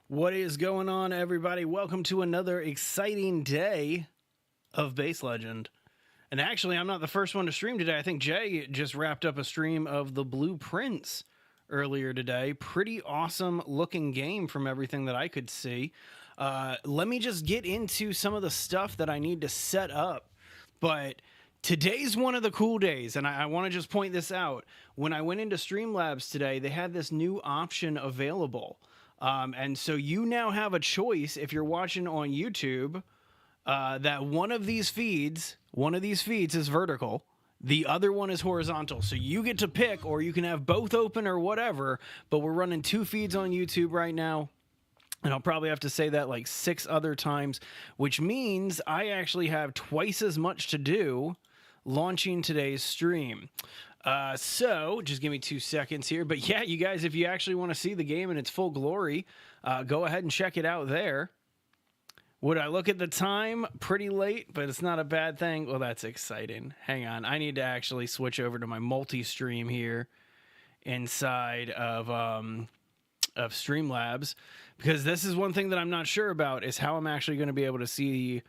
What is going on, everybody? Welcome to another exciting day of Base Legend. And actually, I'm not the first one to stream today. I think Jay just wrapped up a stream of the Blueprints earlier today. Pretty awesome looking game from everything that I could see. Let me just get into some of the stuff that I need to set up. But today's one of the cool days, and I want to just point this out. When I went into Streamlabs today, they had this new option available. And so you now have a choice if you're watching on YouTube that one of these feeds is vertical, the other one is horizontal. So you get to pick, or you can have both open or whatever. But we're running two feeds on YouTube right now. And I'll probably have to say that like 6 other times, which means I actually have twice as much to do launching today's stream. So just give me 2 seconds here. But yeah, you guys, if you actually want to see the game in its full glory, go ahead and check it out there. Would I look at the time? Pretty late, but it's not a bad thing. Well, that's exciting. Hang on. I need to actually switch over to my multi-stream here inside of Streamlabs, because this is one thing that I'm not sure about, is how I'm actually going to be able to see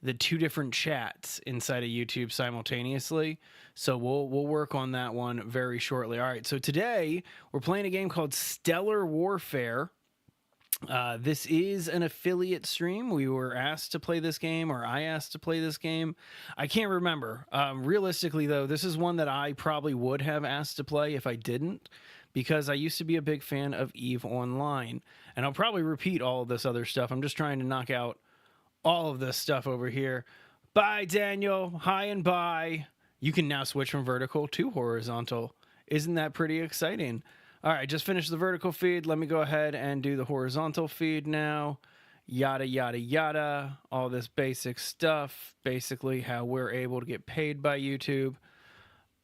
the 2 different chats inside of YouTube simultaneously. So we'll work on that one very shortly. All right, so today we're playing a game called Stellar Warfare. This is an affiliate stream. We were asked to play this game, or I asked to play this game. I can't remember. Realistically, though, this is one that I probably would have asked to play if I didn't, because I used to be a big fan of EVE Online. And I'll probably repeat all of this other stuff. I'm just trying to knock out all of this stuff over here. Bye, Daniel. Hi and bye. You can now switch from vertical to horizontal. Isn't that pretty exciting? All right, just finished the vertical feed. Let me go ahead and do the horizontal feed now. Yada, yada, yada. All this basic stuff. Basically how we're able to get paid by YouTube.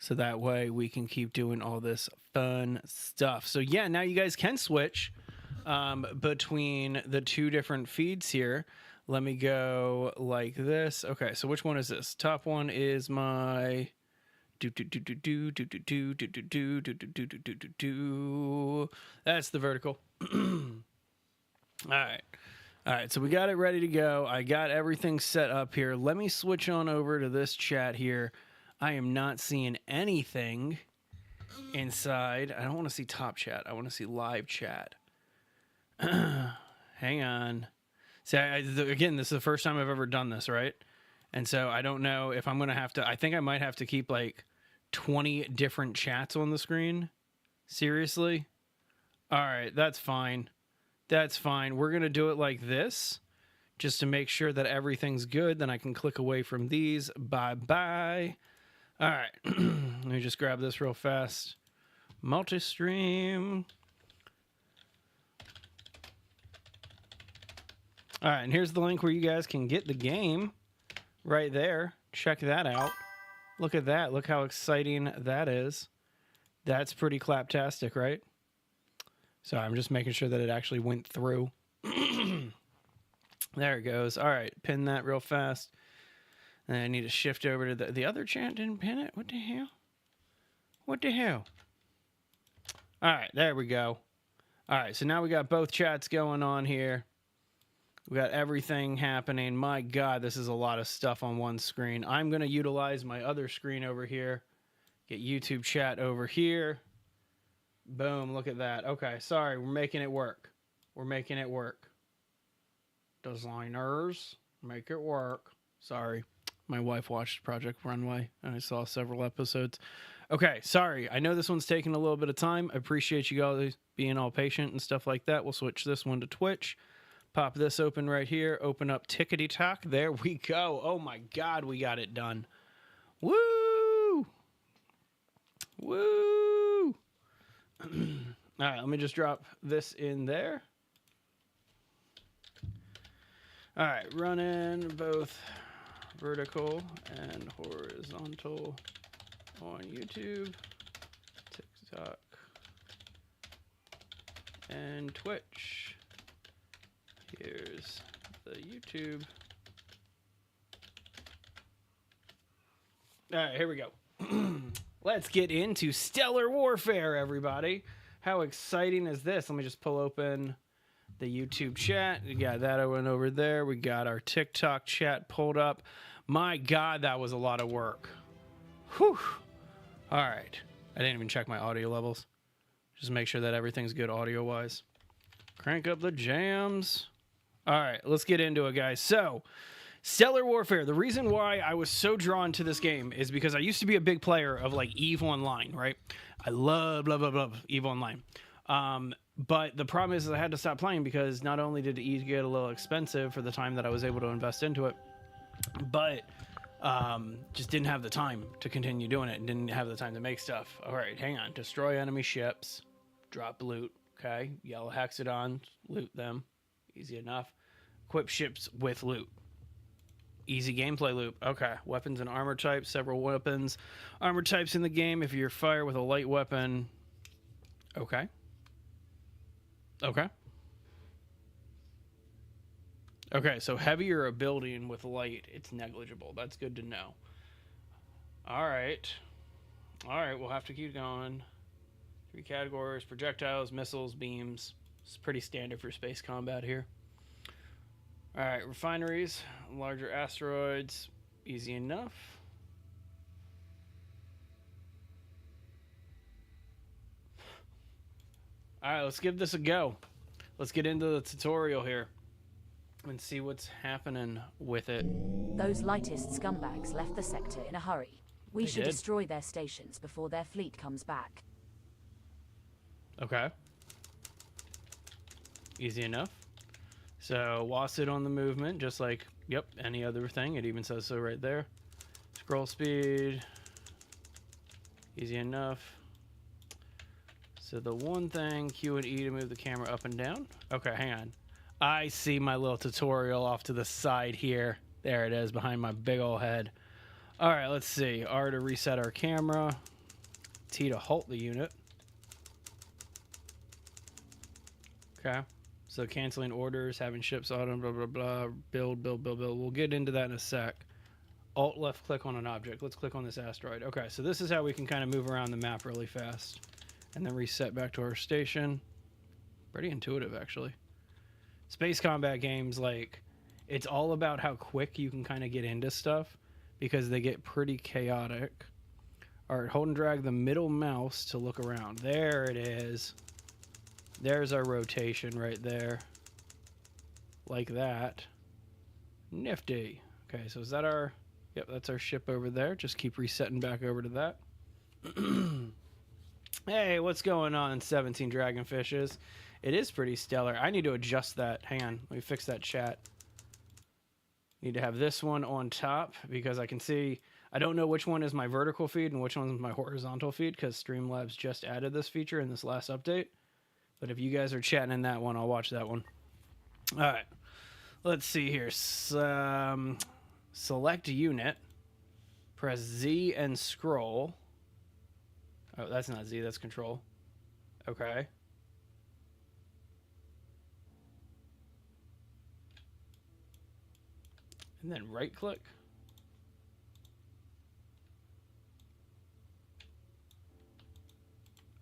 So that way we can keep doing all this fun stuff. So yeah, now you guys can switch between the 2 different feeds here. Let me go like this. Okay, so which one is this? Top one is my that's the vertical. All right, so we got it ready to go. I got everything set up here. Let me switch on over to this chat here. I am not seeing anything inside. I don't want to see top chat. I want to see live chat. Hang on. See, again, this is the first time I've ever done this, right? And so I don't know if I'm going to have to... I think I might have to keep like 20 different chats on the screen. Seriously? All right, that's fine. That's fine. We're going to do it like this, just to make sure that everything's good. Then I can click away from these. Bye-bye. All right. Let me just grab this real fast. Multi-stream. All right, and here's the link where you guys can get the game right there. Check that out. Look at that. Look how exciting that is. That's pretty claptastic, right? So I'm just making sure that it actually went through. There it goes. All right, pin that real fast. And I need to shift over to the other chat. Didn't pin it? What the hell? What the hell? All right, there we go. All right, so now we got both chats going on here. We got everything happening. My God, this is a lot of stuff on one screen. I'm going to utilize my other screen over here. Get YouTube chat over here. Boom, look at that. Okay, sorry, we're making it work. We're making it work. Designers, make it work. Sorry, my wife watched Project Runway, and I saw several episodes. Okay, sorry. I know this one's taking a little bit of time. I appreciate you guys being all patient and stuff like that. We'll switch this one to Twitch. Pop this open right here. Open up Tickety Talk. There we go. Oh my God, we got it done. Woo! Woo! All right, let me just drop this in there. All right, running both vertical and horizontal on YouTube, TikTok, and Twitch. Here's the YouTube. All right, here we go. Let's get into Stellar Warfare, everybody. How exciting is this? Let me just pull open the YouTube chat. We got that one over there. We got our TikTok chat pulled up. My God, that was a lot of work. Whew. All right. I didn't even check my audio levels. Just make sure that everything's good audio-wise. Crank up the jams. All right, let's get into it, guys. So, Stellar Warfare. The reason why I was so drawn to this game is because I used to be a big player of, like, EVE Online, right? I love EVE Online. But the problem is I had to stop playing because not only did EVE get a little expensive for the time that I was able to invest into it, but just didn't have the time to continue doing it and didn't have the time to make stuff. All right, hang on. Destroy enemy ships. Drop loot. Okay. Yellow hexagons. Loot them. Easy enough. Equip ships with loot. Easy gameplay loop. Okay. Weapons and armor types. Several weapons. Armor types in the game. If you're fire with a light weapon. Okay. Okay. Okay, so heavier a building with light, it's negligible. That's good to know. All right. All right, we'll have to keep going. 3 categories: projectiles, missiles, beams. It's pretty standard for space combat here. All right, refineries, larger asteroids, easy enough. All right, let's give this a go. Let's get into the tutorial here and see what's happening with it. Those lightest scumbags left the sector in a hurry. We should destroy their stations before their fleet comes back. Okay. Easy enough. So, WASD on the movement, just like, yep, any other thing. It even says so right there. Scroll speed. Easy enough. So the one thing, Q and E to move the camera up and down. Okay, hang on. I see my little tutorial off to the side here. There it is, behind my big old head. All right, let's see. R to reset our camera. T to halt the unit. Okay. So canceling orders, having ships auto, blah, blah, blah. Build. We'll get into that in a sec. Alt left click on an object. Let's click on this asteroid. Okay, so this is how we can kind of move around the map really fast. And then reset back to our station. Pretty intuitive, actually. Space combat games, like, it's all about how quick you can kind of get into stuff because they get pretty chaotic. All right, hold and drag the middle mouse to look around. There it is. There's our rotation right there. Like that. Nifty. Okay, so is that our... Yep, that's our ship over there. Just keep resetting back over to that. Hey, what's going on, 17 Dragonfishes? It is pretty stellar. I need to adjust that. Hang on. Let me fix that chat. Need to have this one on top because I can see... I don't know which one is my vertical feed and which one is my horizontal feed because Streamlabs just added this feature in this last update. But if you guys are chatting in that one, I'll watch that one. All right. Let's see here. Select unit. Press Z and scroll. Oh, that's not Z. That's control. Okay. And then right click.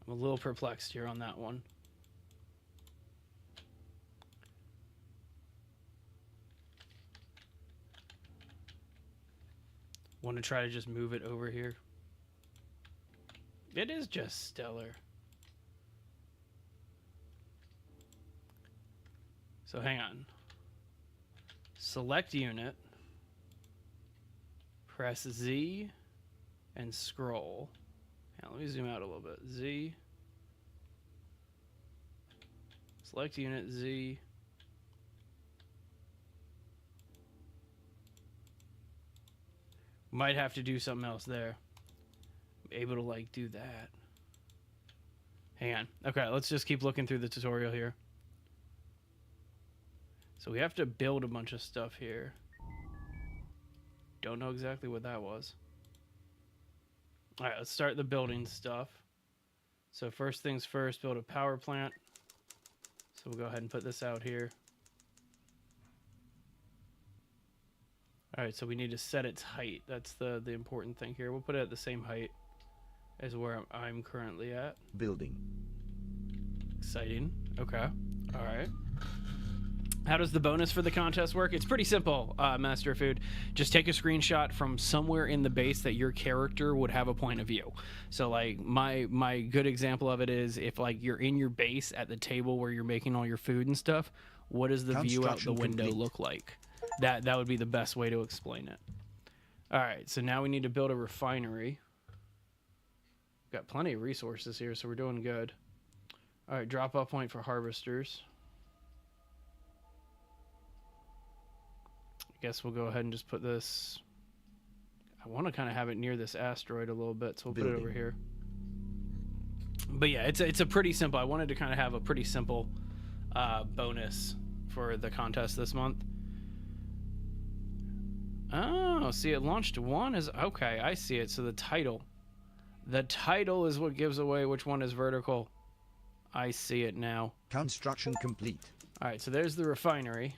I'm a little perplexed here on that one. Want to try to just move it over here. It is just stellar. So hang on. Select unit. Press Z and scroll. Now let me zoom out a little bit. Z. Select unit, Z. Might have to do something else there. I'm able to like do that. Hang on. Okay, let's just keep looking through the tutorial here. So we have to build a bunch of stuff here. Don't know exactly what that was. All right, let's start the building stuff. So first things first, build a power plant. So we'll go ahead and put this out here. All right, so we need to set its height. That's the important thing here. We'll put it at the same height as where I'm currently at. Building. Exciting. Okay. All right. How does the bonus for the contest work? It's pretty simple, Master of Food. Just take a screenshot from somewhere in the base that your character would have a point of view. So, like, my good example of it is if, like, you're in your base at the table where you're making all your food and stuff, what does the view out the window look like? That would be the best way to explain it. All right, so now we need to build a refinery. Got plenty of resources here, so we're doing good. All right, drop-off point for harvesters. Guess we'll go ahead and just put this. I want to kind of have it near this asteroid a little bit, so we'll put it over here. But yeah, it's a pretty simple. I wanted to kind of have a pretty simple bonus for the contest this month. Oh, see, it launched one as okay. I see it. So the title is what gives away which one is vertical. I see it now. Construction complete. All right, so there's the refinery.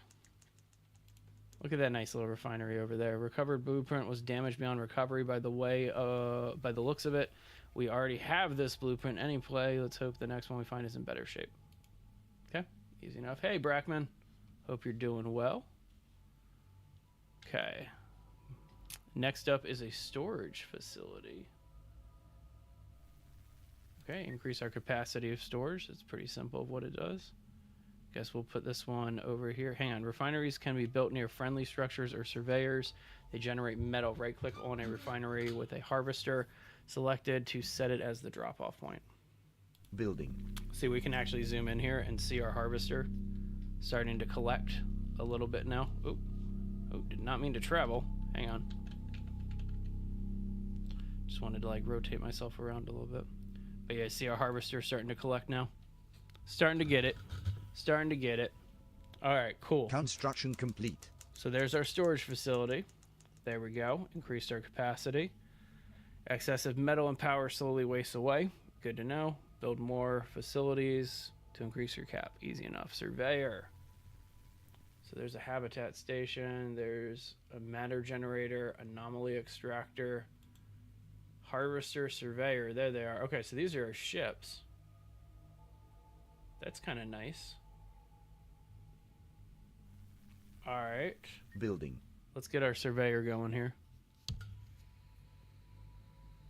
Look at that nice little refinery over there. Recovered blueprint was damaged beyond recovery by the looks of it. We already have this blueprint anyway. Let's hope the next one we find is in better shape. Okay, easy enough. Hey, Brackman. Hope you're doing well. Okay. Next up is a storage facility. Okay, increase our capacity of storage. It's pretty simple of what it does. Guess we'll put this one over here. Hang on. Refineries can be built near friendly structures or surveyors. They generate metal. Right-click on a refinery with a harvester selected to set it as the drop-off point. Building. See, we can actually zoom in here and see our harvester starting to collect a little bit now. Oh, did not mean to travel. Hang on. Just wanted to, like, rotate myself around a little bit. But yeah, see our harvester starting to collect now. Starting to get it. Starting to get it. All right, cool. Construction complete. So there's our storage facility. There we go. Increased our capacity. Excessive metal and power slowly wastes away. Good to know. Build more facilities to increase your cap. Easy enough. Surveyor. So there's a habitat station. There's a matter generator, anomaly extractor, harvester, surveyor. There they are. Okay, so these are our ships. That's kind of nice. All right. Building. Let's get our surveyor going here.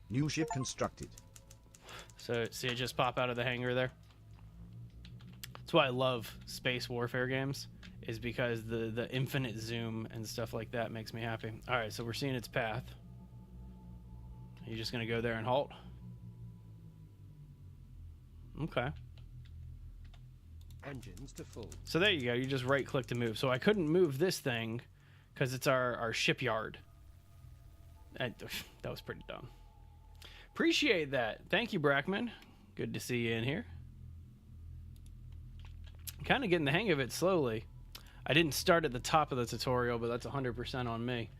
New ship constructed. So, see it just pop out of the hangar there? That's why I love space warfare games, is because the infinite zoom and stuff like that makes me happy. All right, so we're seeing its path. Are you just going to go there and halt? Okay. Engines to full. So there you go. You just right click to move. So I couldn't move this thing because it's our shipyard. That was pretty dumb. Appreciate that. Thank you, Brackman. Good to see you in here. Kind of getting the hang of it slowly. I didn't start at the top of the tutorial, but that's 100% on me.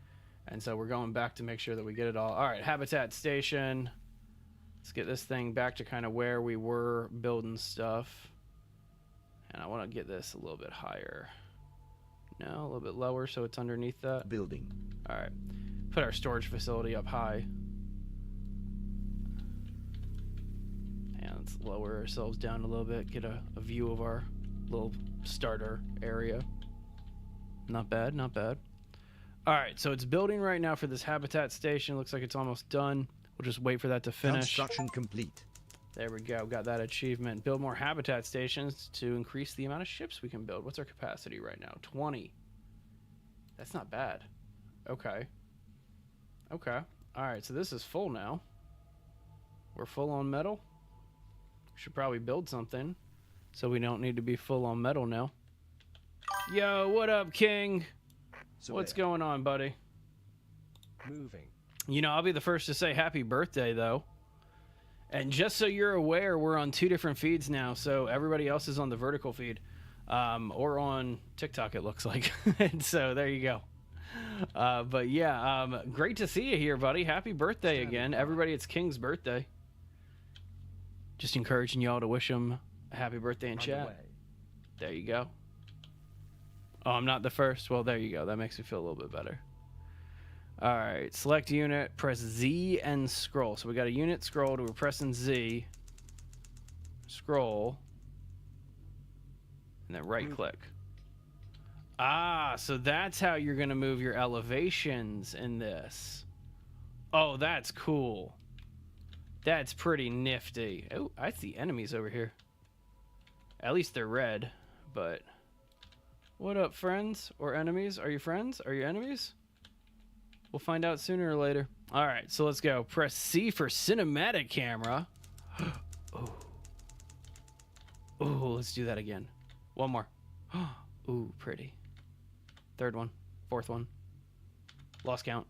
And so we're going back to make sure that we get it all. All right, habitat station. Let's get this thing back to kind of where we were building stuff. And I want to get this a little bit higher. No, a little bit lower so it's underneath that. Building. All right. Put our storage facility up high. And let's lower ourselves down a little bit. Get a view of our little starter area. Not bad, not bad. All right, so it's building right now for this habitat station. Looks like it's almost done. We'll just wait for that to finish. Construction complete. There we go. Got that achievement. Build more habitat stations to increase the amount of ships we can build. What's our capacity right now? 20. That's not bad. Okay. Okay. All right, so this is full now. We're full on metal. Should probably build something so we don't need to be full on metal now. Yo, what up, King? What's going on, buddy? Moving. You know, I'll be the first to say happy birthday, though. And just so you're aware, we're on 2 different feeds now, so everybody else is on the vertical feed. Or on TikTok, it looks like. And so there you go. But yeah, great to see you here, buddy. Happy birthday again. Everybody, it's King's birthday. Just encouraging y'all to wish him a happy birthday in chat. There you go. Oh, I'm not the first? Well, there you go. That makes me feel a little bit better. All right, select unit, press Z and scroll. So we got a unit scrolled, we're pressing Z, scroll, and then right click. Ah, so that's how you're going to move your elevations in this. Oh, that's cool. That's pretty nifty. Oh, I see enemies over here. At least they're red, but... What up, friends? Or enemies? Are you friends? Are you enemies? We'll find out sooner or later. All right, so let's go. Press C for cinematic camera. Oh. Oh, let's do that again. One more. Ooh, pretty. Third one. Fourth one. Lost count.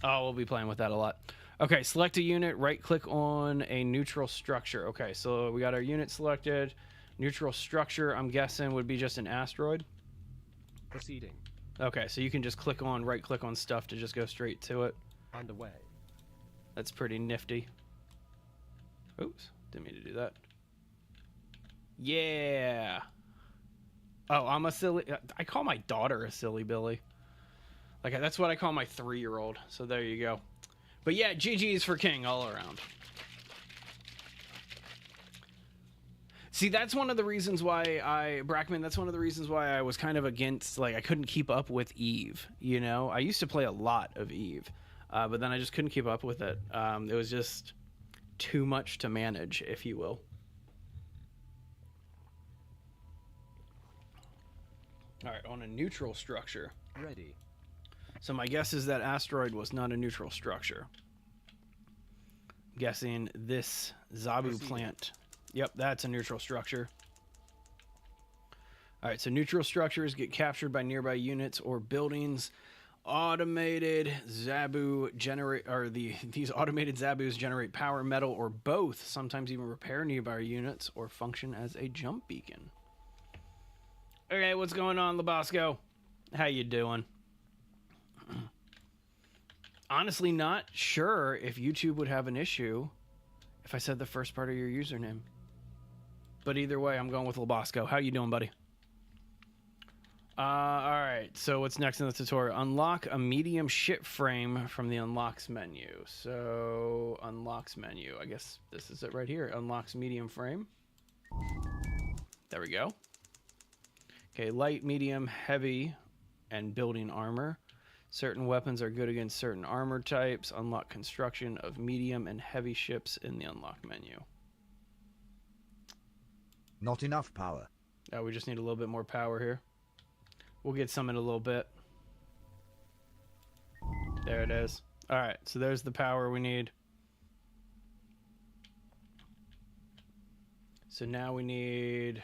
Oh, we'll be playing with that a lot. Okay, select a unit. Right-click on a neutral structure. Okay, so we got our unit selected. Neutral structure, I'm guessing, would be just an asteroid. Proceeding. Okay, so you can just click on, right-click on stuff to just go straight to it. Underway. That's pretty nifty. Oops, didn't mean to do that. Yeah. Oh, I'm a silly... I call my daughter a silly Billy. Like, that's what I call my 3-year-old. So there you go. But yeah, GG's for King all around. See, that's one of the reasons why Brackman, that's one of the reasons why I was kind of against, like, I couldn't keep up with Eve, you know? I used to play a lot of Eve, but then I just couldn't keep up with it. It was just too much to manage, if you will. All right, on a neutral structure. Ready. So my guess is that asteroid was not a neutral structure. I'm guessing this Zabu plant... Yep, that's a neutral structure. All right, so neutral structures get captured by nearby units or buildings. Automated Zabu generate, or these automated Zabus generate power, metal, or both. Sometimes even repair nearby units or function as a jump beacon. Okay, what's going on, Labasco? How you doing? Honestly, not sure if YouTube would have an issue if I said the first part of your username. But either way, I'm going with Labasco. How you doing, buddy? All right, so what's next in the tutorial? Unlock a medium ship frame from the unlocks menu. So, unlocks menu. I guess this is it right here. Unlocks medium frame. There we go. Okay, light, medium, heavy, and building armor. Certain weapons are good against certain armor types. Unlock construction of medium and heavy ships in the unlock menu. Not enough power. Oh, we just need a little bit more power here. We'll get some in a little bit. There it is. All right, so there's the power we need. So now we need...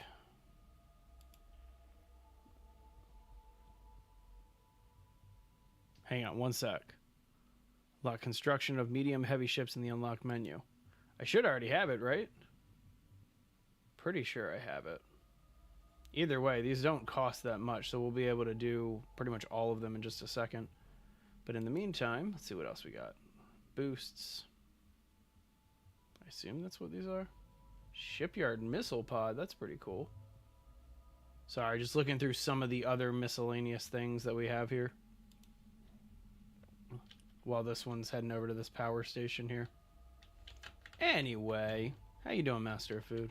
Hang on one sec. Unlock construction of medium heavy ships in the unlocked menu. I should already have it, right? Pretty sure I have it. Either way, these don't cost that much, so we'll be able to do pretty much all of them in just a second. But in the meantime, let's see what else we got. Boosts. I assume that's what these are. Shipyard missile pod. That's pretty cool. Sorry, just looking through some of the other miscellaneous things that we have here. While this one's heading over to this power station here. Anyway, how you doing, Master of Food?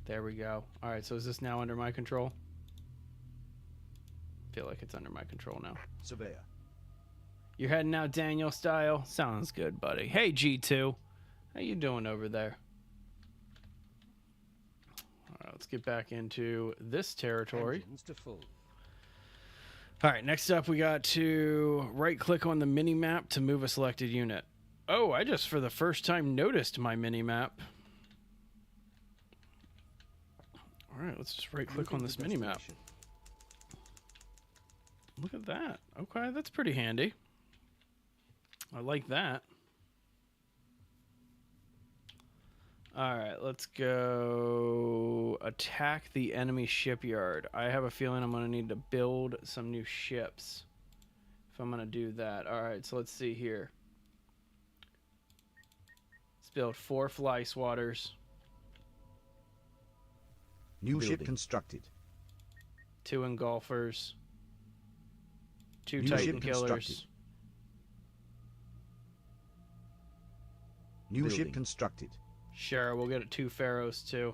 There we go. All right, so is this now under my control? I feel like it's under my control now. Surveyor. You're heading out Daniel style? Sounds good, buddy. Hey, G2. How you doing over there? All right, let's get back into this territory. Engines to full. All right, next up we got to right-click on the mini-map to move a selected unit. Oh, I just for the first time noticed my mini-map. All right, let's just right-click on this mini-map. Look at that. Okay, that's pretty handy. I like that. All right, let's go attack the enemy shipyard. I have a feeling I'm going to need to build some new ships if I'm going to do that. All right, so let's see here. Let's build 4 fly swatters. New ship constructed. 2 engulfers. 2 New Titan ship killers. constructed. New ship constructed. Sure, we'll get 2 pharaohs too.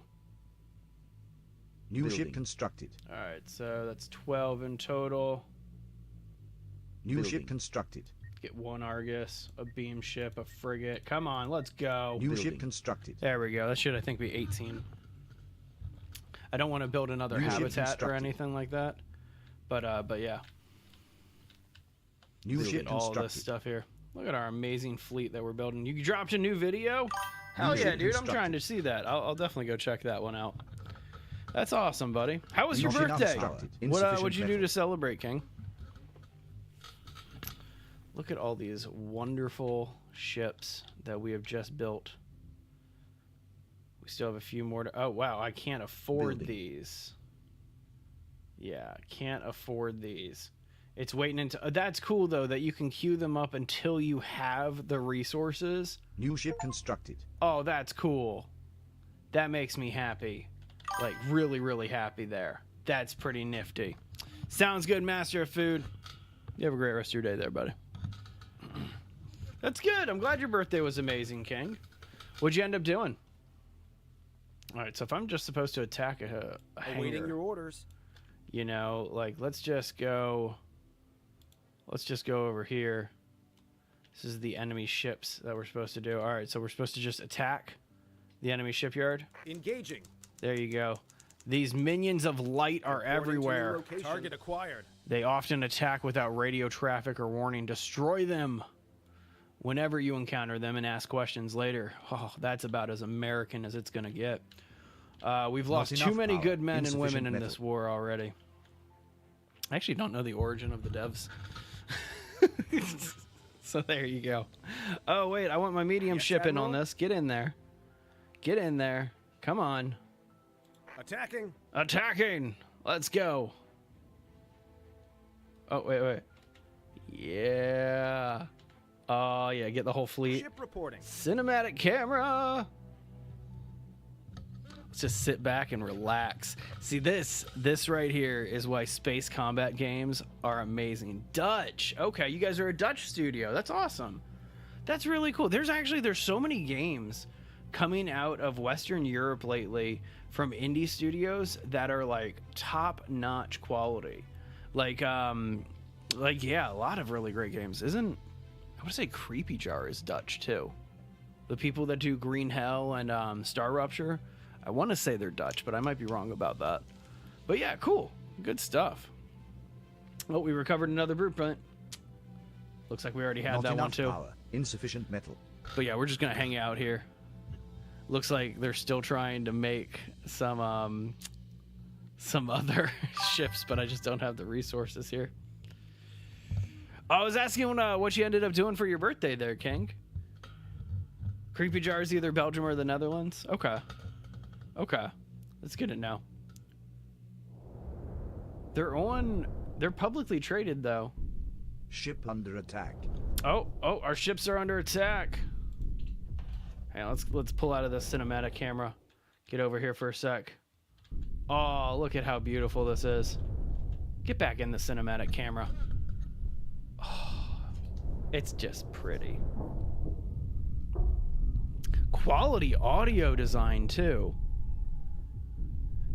New ship constructed. All right, so that's 12 in total. New ship constructed. Get 1 Argus, a beam ship, a frigate. Come on, let's go. New ship constructed. There we go. That should, I think, be 18. I don't want to build another New ship habitat or constructed. anything like that. But yeah. New Look ship at all this constructed. stuff here. Look at our amazing fleet that we're building. You dropped a new video? Hell New yeah, ship dude. I'm constructed. trying to see that. I'll definitely go check that one out. That's awesome, buddy. How was your Not enough birthday? power. What'd Insufficient you do metal. to celebrate, King? Look at all these wonderful ships that we have just built. We still have a few more to... Oh, wow. I can't afford Building. these. Yeah, can't afford these. It's waiting until... that's cool, though, that you can queue them up until you have the resources. New ship constructed. Oh, that's cool. That makes me happy. Like, really, really happy there. That's pretty nifty. Sounds good, Master of Food. You have a great rest of your day there, buddy. That's good. I'm glad your birthday was amazing, King. What'd you end up doing? All right, so if I'm just supposed to attack a Awaiting hangar, your orders. you know, like, let's just go over here. This is the enemy ships that we're supposed to do. All right, so we're supposed to just attack the enemy shipyard. Engaging. There you go. These minions of light are Reporting to your everywhere. location. Target acquired. They often attack without radio traffic or warning. Destroy them whenever you encounter them and ask questions later. Oh, that's about as American as it's going to get. We've lost too enough many power. good men and women Insufficient in metal. this war already. I actually don't know the origin of the devs. So there you go. Oh, wait, I want my medium Yes, ship in on Admiral? this. Get in there. Get in there. Come on. Attacking. Attacking! Let's go. Oh, wait. Yeah. Oh, yeah, get the whole fleet. Ship reporting. Cinematic camera! Let's just sit back and relax. See, this right here is why space combat games are amazing. Dutch! Okay, you guys are a Dutch studio. That's awesome. That's really cool. There's so many games coming out of Western Europe lately from indie studios that are like top-notch quality. Like yeah, a lot of really great games. I want to say Creepy Jar is Dutch too. The people that do Green Hell and Star Rupture, I want to say they're Dutch, but I might be wrong about that. But yeah, cool. Good stuff. Well, we recovered another blueprint. Looks like we already had Not that enough one too. power. Insufficient metal. But yeah, we're just gonna hang out here. Looks like they're still trying to make some other ships, but I just don't have the resources here. I was asking what you ended up doing for your birthday there, King. Creepy Jar is either Belgium or the Netherlands. Okay. That's good to know. They're publicly traded though. Ship under attack. Oh, our ships are under attack. Hey, let's pull out of the cinematic camera. Get over here for a sec. Oh, look at how beautiful this is. Get back in the cinematic camera. Oh, it's just pretty. Quality audio design too.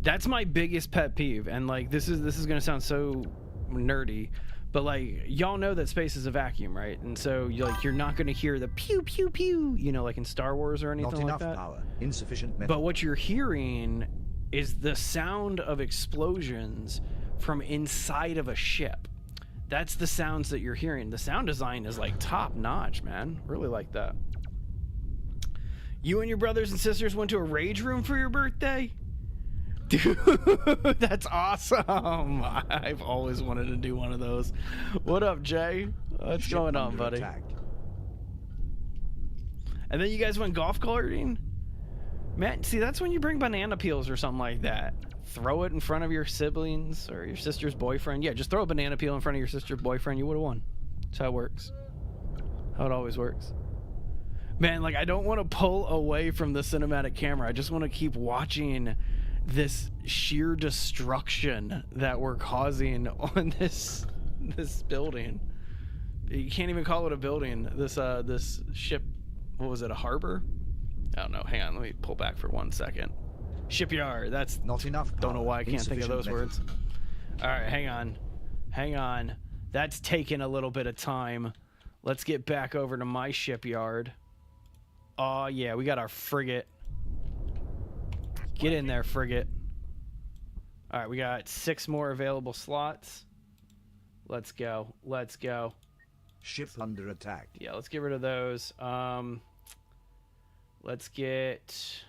That's my biggest pet peeve, and like this is gonna sound so nerdy, but like y'all know that space is a vacuum, right? And so you're not gonna hear the pew pew pew, you know, like in Star Wars or anything Not like enough that. power. Insufficient metal. But what you're hearing is the sound of explosions from inside of a ship. That's the sounds that you're hearing. The sound design is like top notch, man. Really like that. You and your brothers and sisters went to a rage room for your birthday? Dude, that's awesome. I've always wanted to do one of those. What up, Jay? What's Ship going on, under buddy? attack. And then you guys went golf carting? Man, see, that's when you bring banana peels or something like that. Throw it in front of your siblings or your sister's boyfriend. Yeah, just throw a banana peel in front of your sister's boyfriend. You would have won. That's how it works. How it always works. Man, like, I don't want to pull away from the cinematic camera. I just want to keep watching this sheer destruction that we're causing on this building. You can't even call it a building. This ship, what was it, a harbor? I don't know. Hang on, let me pull back for 1 second. Shipyard. That's Not enough don't know power. why I can't think of Insufficient those metal. words. All right, hang on. Hang on. That's taking a little bit of time. Let's get back over to my shipyard. Oh, yeah, we got our frigate. Get in there, frigate. All right, we got 6 more available slots. Let's go. Let's go. Ship under attack. Yeah, let's get rid of those. Let's get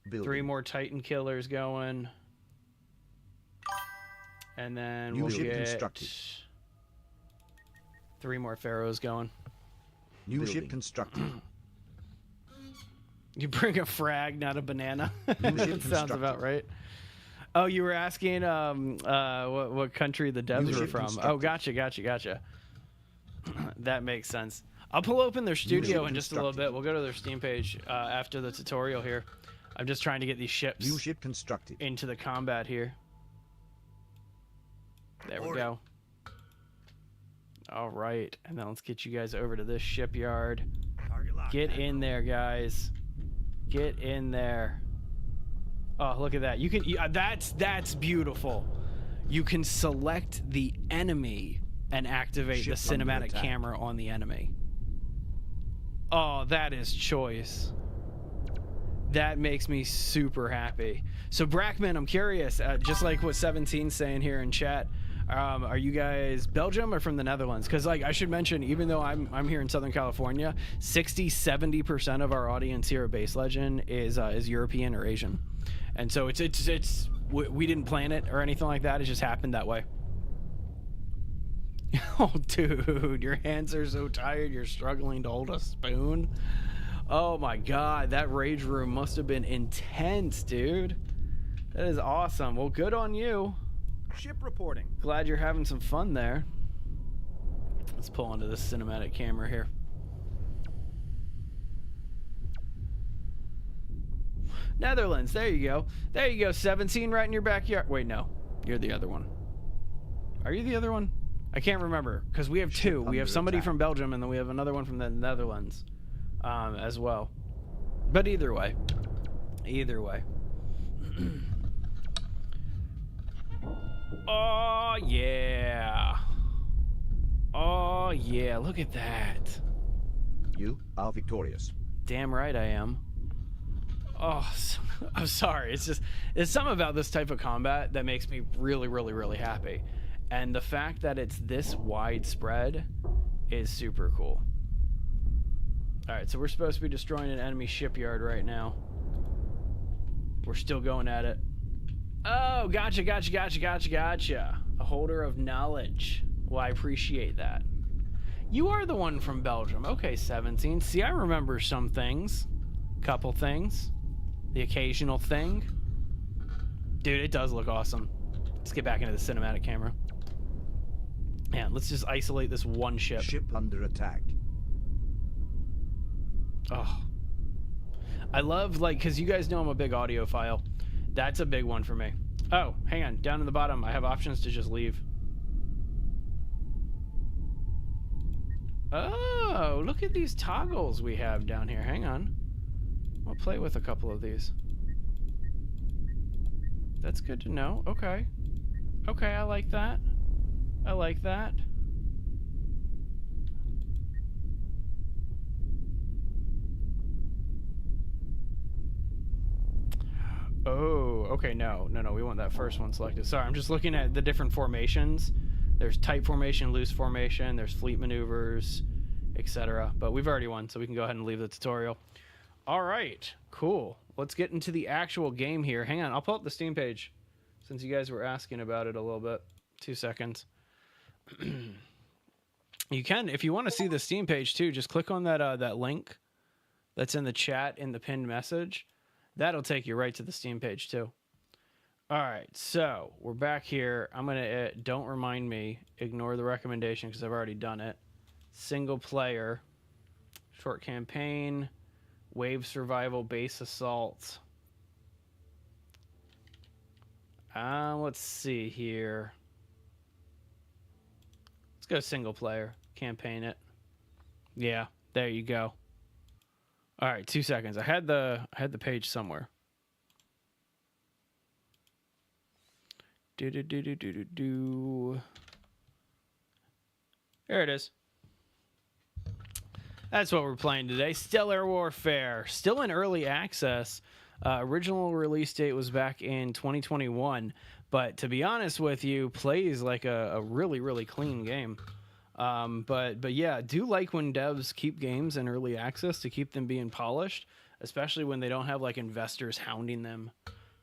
Building. 3 more Titan killers going. And then New we'll ship get constructed. 3 more pharaohs going. New Building. ship constructed. You bring a frag, not a banana. New ship That sounds constructed. about right. Oh, you were asking what country the devs New were ship from. constructed. Oh, gotcha. That makes sense. I'll pull open their studio ship in just a little constructed. bit. We'll go to their Steam page after the tutorial here. I'm just trying to get these ships New ship constructed. into the combat here. There we go. All right, and then let's get you guys over to this shipyard. Target locked. Get in there, guys. Get in there. Oh, look at that. You can that's beautiful. You can select the enemy and activate the Ship under cinematic attack. camera on the enemy. Oh, that is choice. That makes me super happy. So Brackman, I'm curious, just like what 17's saying here in chat, are you guys Belgium or from the Netherlands? Because like I should mention, even though I'm here in Southern California, 60-70% of our audience here at Base Legend is European or Asian, and so it's we didn't plan it or anything like that. It just happened that way. Oh, dude, your hands are so tired. You're struggling to hold a spoon. Oh my God, that rage room must have been intense, dude. That is awesome. Well, good on you. Ship reporting. Glad you're having some fun there. Let's pull onto this cinematic camera here. Netherlands, there you go. There you go, 17 right in your backyard. Wait, no, you're the other one. Are you the other one? I can't remember, because we have 2. We have under somebody attack. from Belgium, and then we have another one from the Netherlands as well. But either way. Either way. Oh, yeah. Oh, yeah. Look at that. You are victorious. Damn right I am. Oh, I'm sorry. It's something about this type of combat that makes me really, really, really happy. And the fact that it's this widespread is super cool. All right, so we're supposed to be destroying an enemy shipyard right now. We're still going at it. Oh, gotcha. A holder of knowledge. Well, I appreciate that. You are the one from Belgium. Okay, 17. See, I remember some things. Couple things. The occasional thing. Dude, it does look awesome. Let's get back into the cinematic camera. Man, let's just isolate this one ship. Ship under attack. Oh. I love, like, because you guys know I'm a big audiophile. That's a big one for me. Oh, hang on. Down in the bottom, I have options to just leave. Oh, look at these toggles we have down here. Hang on. I'll play with a couple of these. That's good to know. Okay. Okay, I like that. I like that. Oh, okay, no, we want that first one selected. Sorry, I'm just looking at the different formations. There's tight formation, loose formation, there's fleet maneuvers, etc. But we've already won, so we can go ahead and leave the tutorial. All right, cool. Let's get into the actual game here. Hang on, I'll pull up the Steam page since you guys were asking about it a little bit. 2 seconds. You can, if you want to see the Steam page too, just click on that link that's in the chat in the pinned message. That'll take you right to the Steam page too. All right, so we're back here. I'm gonna don't remind me, ignore the recommendation because I've already done it. Single player, short campaign, wave survival, base assault. Let's see here. Let's go single player, campaign it. Yeah, there you go. All right, 2 seconds. I had the page somewhere. Do. There it is. That's what we're playing today. Stellar Warfare, still in early access. Original release date was back in 2021, but to be honest with you, plays like a really, really clean game. But yeah, do like when devs keep games in early access to keep them being polished, especially when they don't have like investors hounding them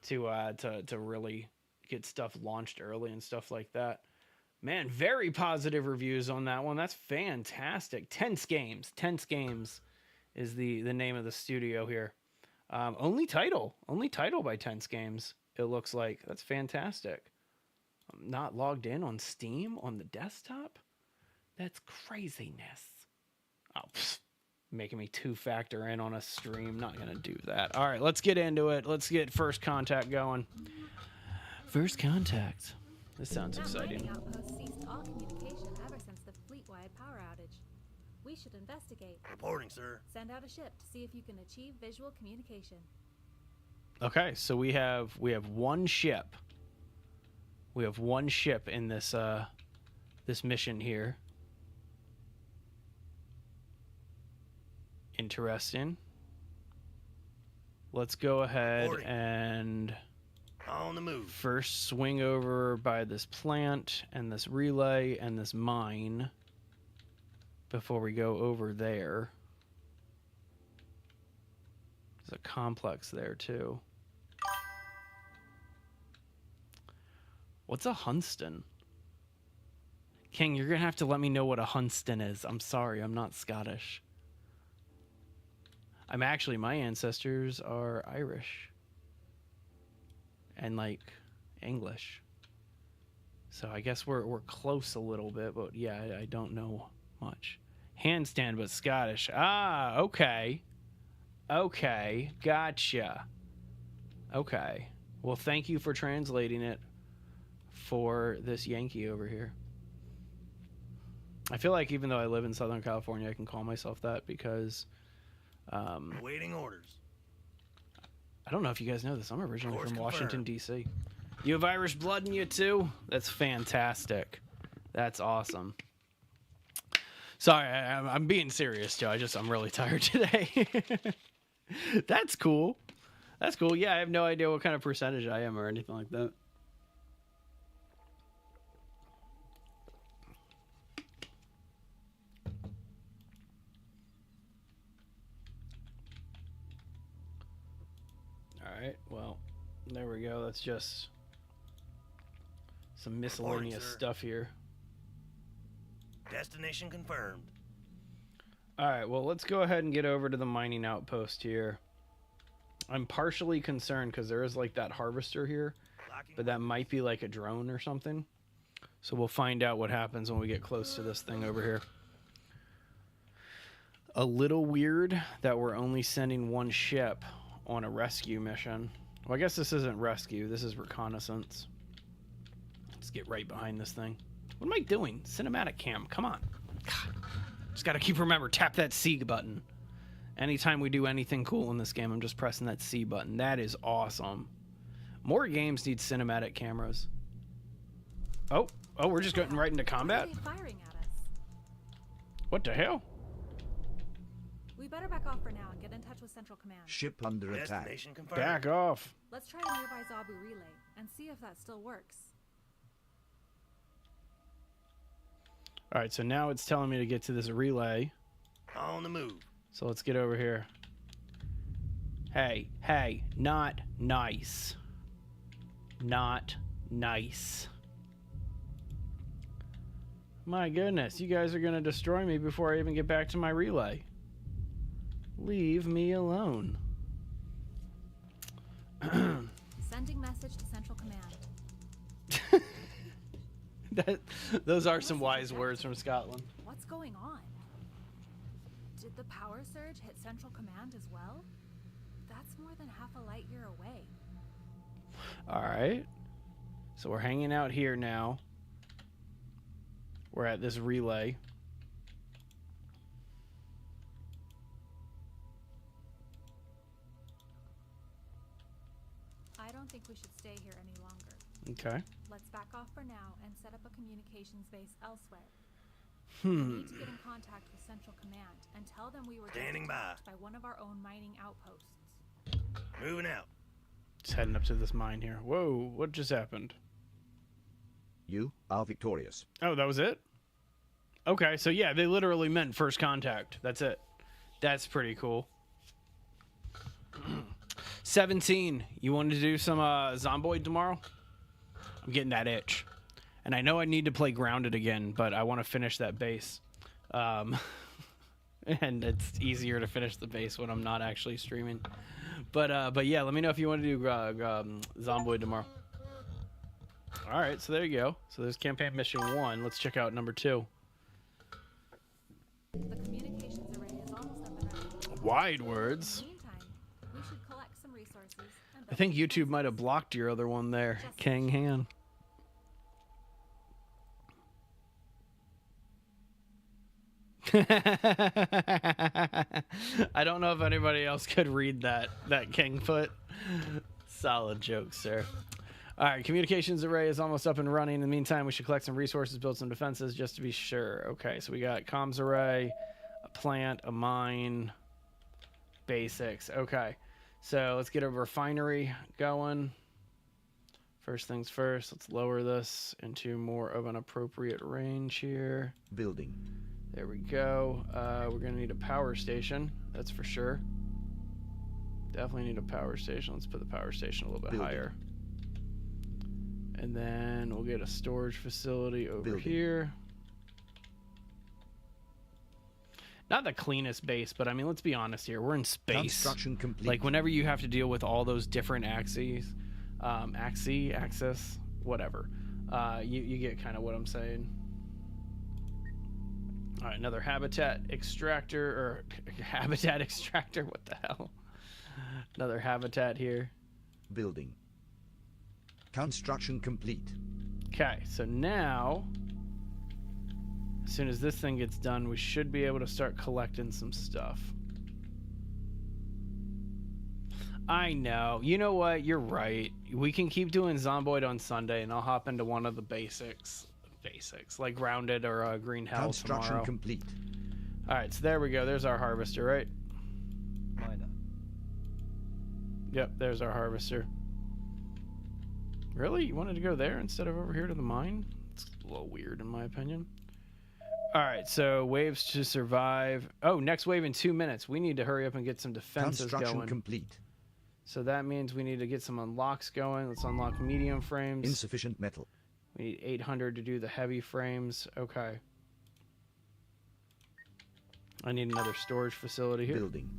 to really get stuff launched early and stuff like that. Man, very positive reviews on that one. That's fantastic. Tense Games is the name of the studio here. Only title by Tense Games, it looks like. That's fantastic. I'm not logged in on Steam on the desktop? That's craziness. Oh, making me two-factor in on a stream. Not going to do that. All right, let's get into it. Let's get First Contact going. First Contact. This sounds exciting. That mining outpost ceased all communication ever since the fleet-wide power outage. We should investigate. Reporting, sir. Send out a ship to see if you can achieve visual communication. Okay, so we have one ship. We have one ship in this this mission here. Interesting. Let's go ahead and On the move. first swing over by this plant and this relay and this mine before we go over there. There's a complex there too. What's a Hunston? King, you're gonna have to let me know what a Hunston is. I'm sorry, I'm not Scottish. My ancestors are Irish. And like English. So I guess we're close a little bit, but yeah, I don't know much. Handstand, but Scottish. Ah, okay. Okay, gotcha. Okay. Well, thank you for translating it for this Yankee over here. I feel like even though I live in Southern California, I can call myself that because Awaiting orders. I don't know if you guys know this. I'm originally Course from confirmed. Washington, D.C. You have Irish blood in you, too? That's fantastic. That's awesome. Sorry, I'm being serious, Joe. I'm really tired today. That's cool. That's cool. Yeah, I have no idea what kind of percentage I am or anything like that. Alright, well, there we go. That's just some miscellaneous sir. stuff here. Destination confirmed. Alright, well, let's go ahead and get over to the mining outpost here. I'm partially concerned because there is like that harvester here, but that might be like a drone or something. So we'll find out what happens when we get close to this thing over here. A little weird that we're only sending one ship on a rescue mission. Well, I guess this isn't rescue. This is reconnaissance. Let's get right behind this thing. What am I doing? Cinematic cam. Come on. God. Just got to remember, tap that C button. Anytime we do anything cool in this game, I'm just pressing that C button. That is awesome. More games need cinematic cameras. Oh, we're just getting right into combat? Why are they firing at us? What the hell? We better back off for now and get in touch with Central Command. Ship under attack. Destination confirmed. Back off. Let's try the nearby Zabu relay and see if that still works. All right, so now it's telling me to get to this relay. On the move. So let's get over here. Hey, not nice. Not nice. My goodness, you guys are going to destroy me before I even get back to my relay. Leave me alone. Sending message to Central Command. Those are some wise words from Scotland. What's going on? Did the power surge hit Central Command as well? That's more than half a light year away. All right. So we're hanging out here now. We're at this relay. don't think we should stay here any longer. Okay. Let's back off for now and set up a communications base elsewhere. We need to get in contact with Central Command and tell them we were just Standing by. attacked by one of our own mining outposts. Moving out. Just heading up to this mine here. Whoa, what just happened? You are victorious. Oh, that was it? Okay, so yeah, they literally meant first contact. That's it. That's pretty cool. 17. You wanted to do some Zomboid tomorrow? I'm getting that itch. And I know I need to play Grounded again, but I want to finish that base. And it's easier to finish the base when I'm not actually streaming. But yeah, let me know if you want to do Zomboid tomorrow. All right, so there you go. So there's campaign mission 1. Let's check out number 2. The communications array is almost up and running. Wide words. Meantime, we should collect some resources and I think YouTube might have blocked your other one there, King Han. I don't know if anybody else could read that Kingfoot. Solid joke, sir. All right, communications array is almost up and running. In the meantime, we should collect some resources, build some defenses just to be sure. Okay, so we got comms array, a plant, a mine, basics. Okay, so let's get a refinery going. First things first, let's lower this into more of an appropriate range here. Building. There we go. We're going to need a power station, that's for sure. Definitely need a power station. Let's put the power station a little bit Building. higher. And then we'll get a storage facility over Building. here. Not the cleanest base, but I mean, let's be honest here. We're in space. Construction complete. Like, whenever you have to deal with all those different axes, axis, whatever, you get kind of what I'm saying. All right, another habitat extractor, or habitat extractor, what the hell? Another habitat here. Building. Construction complete. Okay, so now, as soon as this thing gets done, we should be able to start collecting some stuff. I know. You know what? You're right. We can keep doing Zomboid on Sunday, and I'll hop into one of the basics, like Grounded or Green Hell Construction tomorrow. complete. All right, so there we go. There's our harvester, right? Miner. Yep, there's our harvester. Really? You wanted to go there instead of over here to the mine? It's a little weird in my opinion. All right, so waves to survive. Oh, next wave in 2 minutes. We need to hurry up and get some defenses Construction going. complete. So that means we need to get some unlocks going. Let's unlock medium frames. Insufficient metal. We need 800 to do the heavy frames. Okay. I need another storage facility here. Building.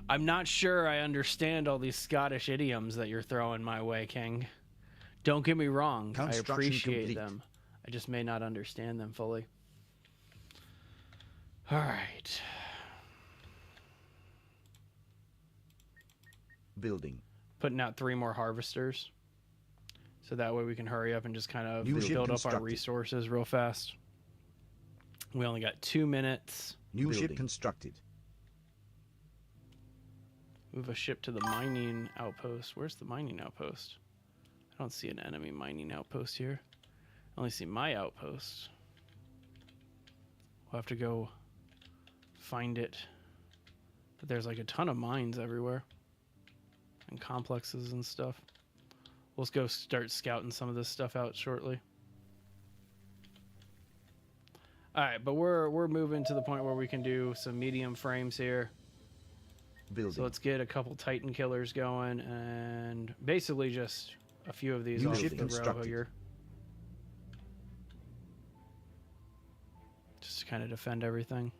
I'm not sure I understand all these Scottish idioms that you're throwing my way, King. Don't get me wrong. I Construction appreciate complete. them. I just may not understand them fully. All right. Building. Putting out 3 more harvesters. So that way we can hurry up and just kind of New ship build up our constructed. resources real fast. We only got 2 minutes. New ship Building. constructed. Move a ship to the mining outpost. Where's the mining outpost? I don't see an enemy mining outpost here. I only see my outpost. We'll have to go find it. But there's like a ton of mines everywhere. And complexes and stuff. We'll go start scouting some of this stuff out shortly. Alright, but we're moving to the point where we can do some medium frames here. Building. So let's get a couple Titan killers going, and basically just a few of these New off ship the row constructed. here. Just to kind of defend everything.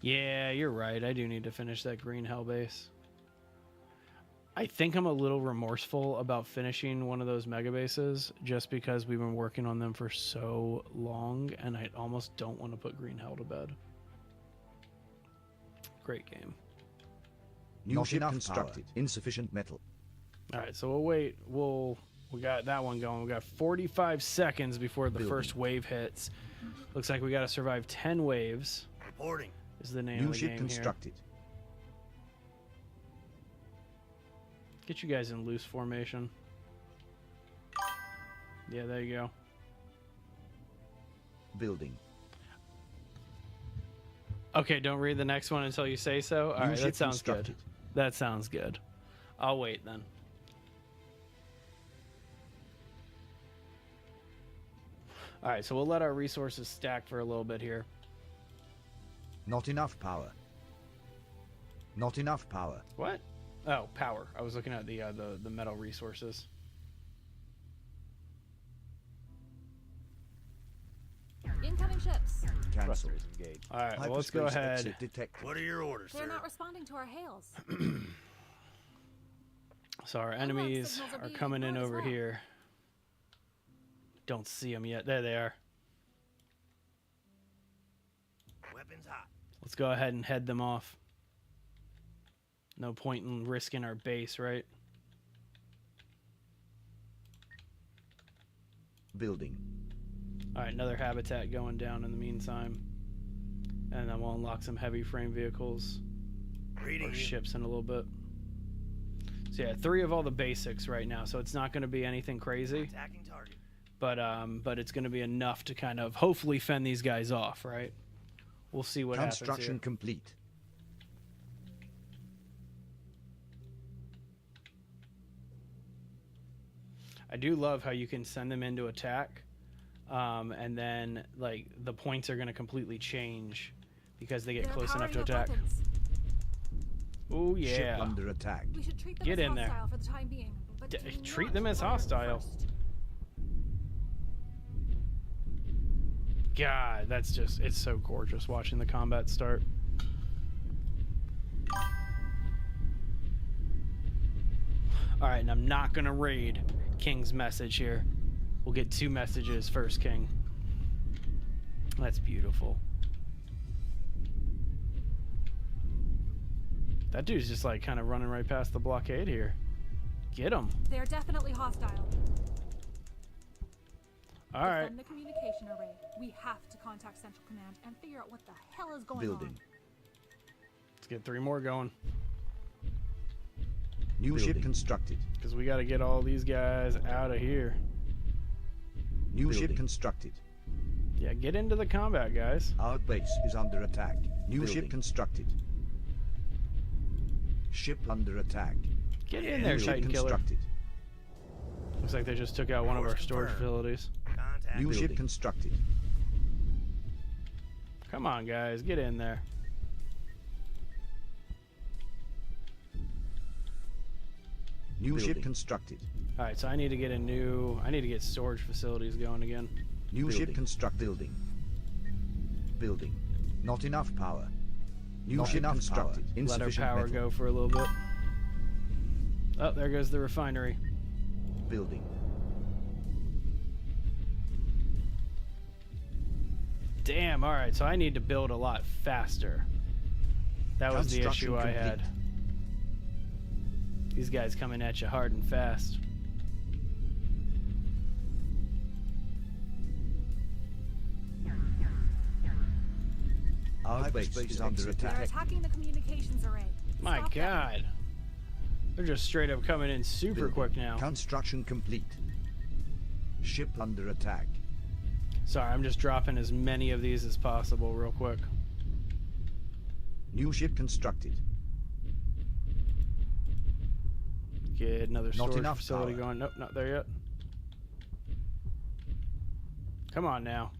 Yeah, you're right. I do need to finish that Green Hell base. I think I'm a little remorseful about finishing one of those mega bases just because we've been working on them for so long, and I almost don't want to put Green Hell to bed. Great game. New Not ship enough constructed. power. Insufficient metal. All right, so we'll wait. We got that one going. We got 45 seconds before the Building. first wave hits. Looks like we got to survive 10 waves. Reporting. Is the name New of the ship game constructed. here. Get you guys in loose formation. Yeah, there you go. Building. Okay, don't read the next one until you say so. All New right, ship that sounds good. constructed. That sounds good. I'll wait then. All right, so we'll let our resources stack for a little bit here. Not enough power. Not enough power. What? Oh, power. I was looking at the metal resources. Incoming ships. Cancel. Thrusters engaged. All right, well, let's go Hyperspace ahead. exit detected. What are your orders, They're sir? not responding to our hails. So our Unlock enemies signals are are being coming in ignored as over well. here. Don't see them yet. There they are. Weapons hot. Let's go ahead and head them off. No point in risking our base, right? Building. All right, another habitat going down in the meantime. And then we'll unlock some heavy frame vehicles Reading or you. ships in a little bit. So yeah, 3 of all the basics right now. So it's not going to be anything crazy, Attacking target. but it's going to be enough to kind of hopefully fend these guys off, right? We'll see what happens Construction here. complete. I do love how you can send them into attack, and then like the points are going to completely change because they get They're close enough to powering up attack. weapons. Oh Ship yeah. under attack. We should treat them Get as in there. hostile for the time being. But do Treat not them as fire hostile. first. God, that's just, it's so gorgeous watching the combat start. All right, and I'm not going to raid King's message here. We'll get 2 messages first, King. That's beautiful. That dude's just like kind of running right past the blockade here. Get him. They're definitely hostile. All right. Defend the communication array. We have to contact Central Command and figure out what the hell is going Building. on. Let's get 3 more going. New ship Building. constructed. Because we got to get all these guys out of here. New Building. ship constructed. Yeah, get into the combat, guys. Our base is under attack. New Building. ship constructed. Ship under attack. Get in there, New ship Titan Killer. constructed. Looks like they just took out one of our Course storage confirmed. facilities. Contact. New Building. ship constructed. Come on, guys, get in there. New Building. ship constructed. All right, so I need to get storage facilities going again. New Building. ship construct. Building. Building. Not enough power. New Not ship enough constructed. power. Let our Insufficient power metal. go for a little bit. Oh, there goes the refinery. Building. Damn, all right, so I need to build a lot faster. That was the Construction issue I complete. had. These guys coming at you hard and fast. Our base is under They're attack. attacking the communications array. My Stop them. God. They're just straight up coming in super Building. quick now. Construction complete. Ship under attack. Sorry, I'm just dropping as many of these as possible real quick. New ship constructed. Get another Not storage enough facility power. going. Nope, not there yet. Come on now.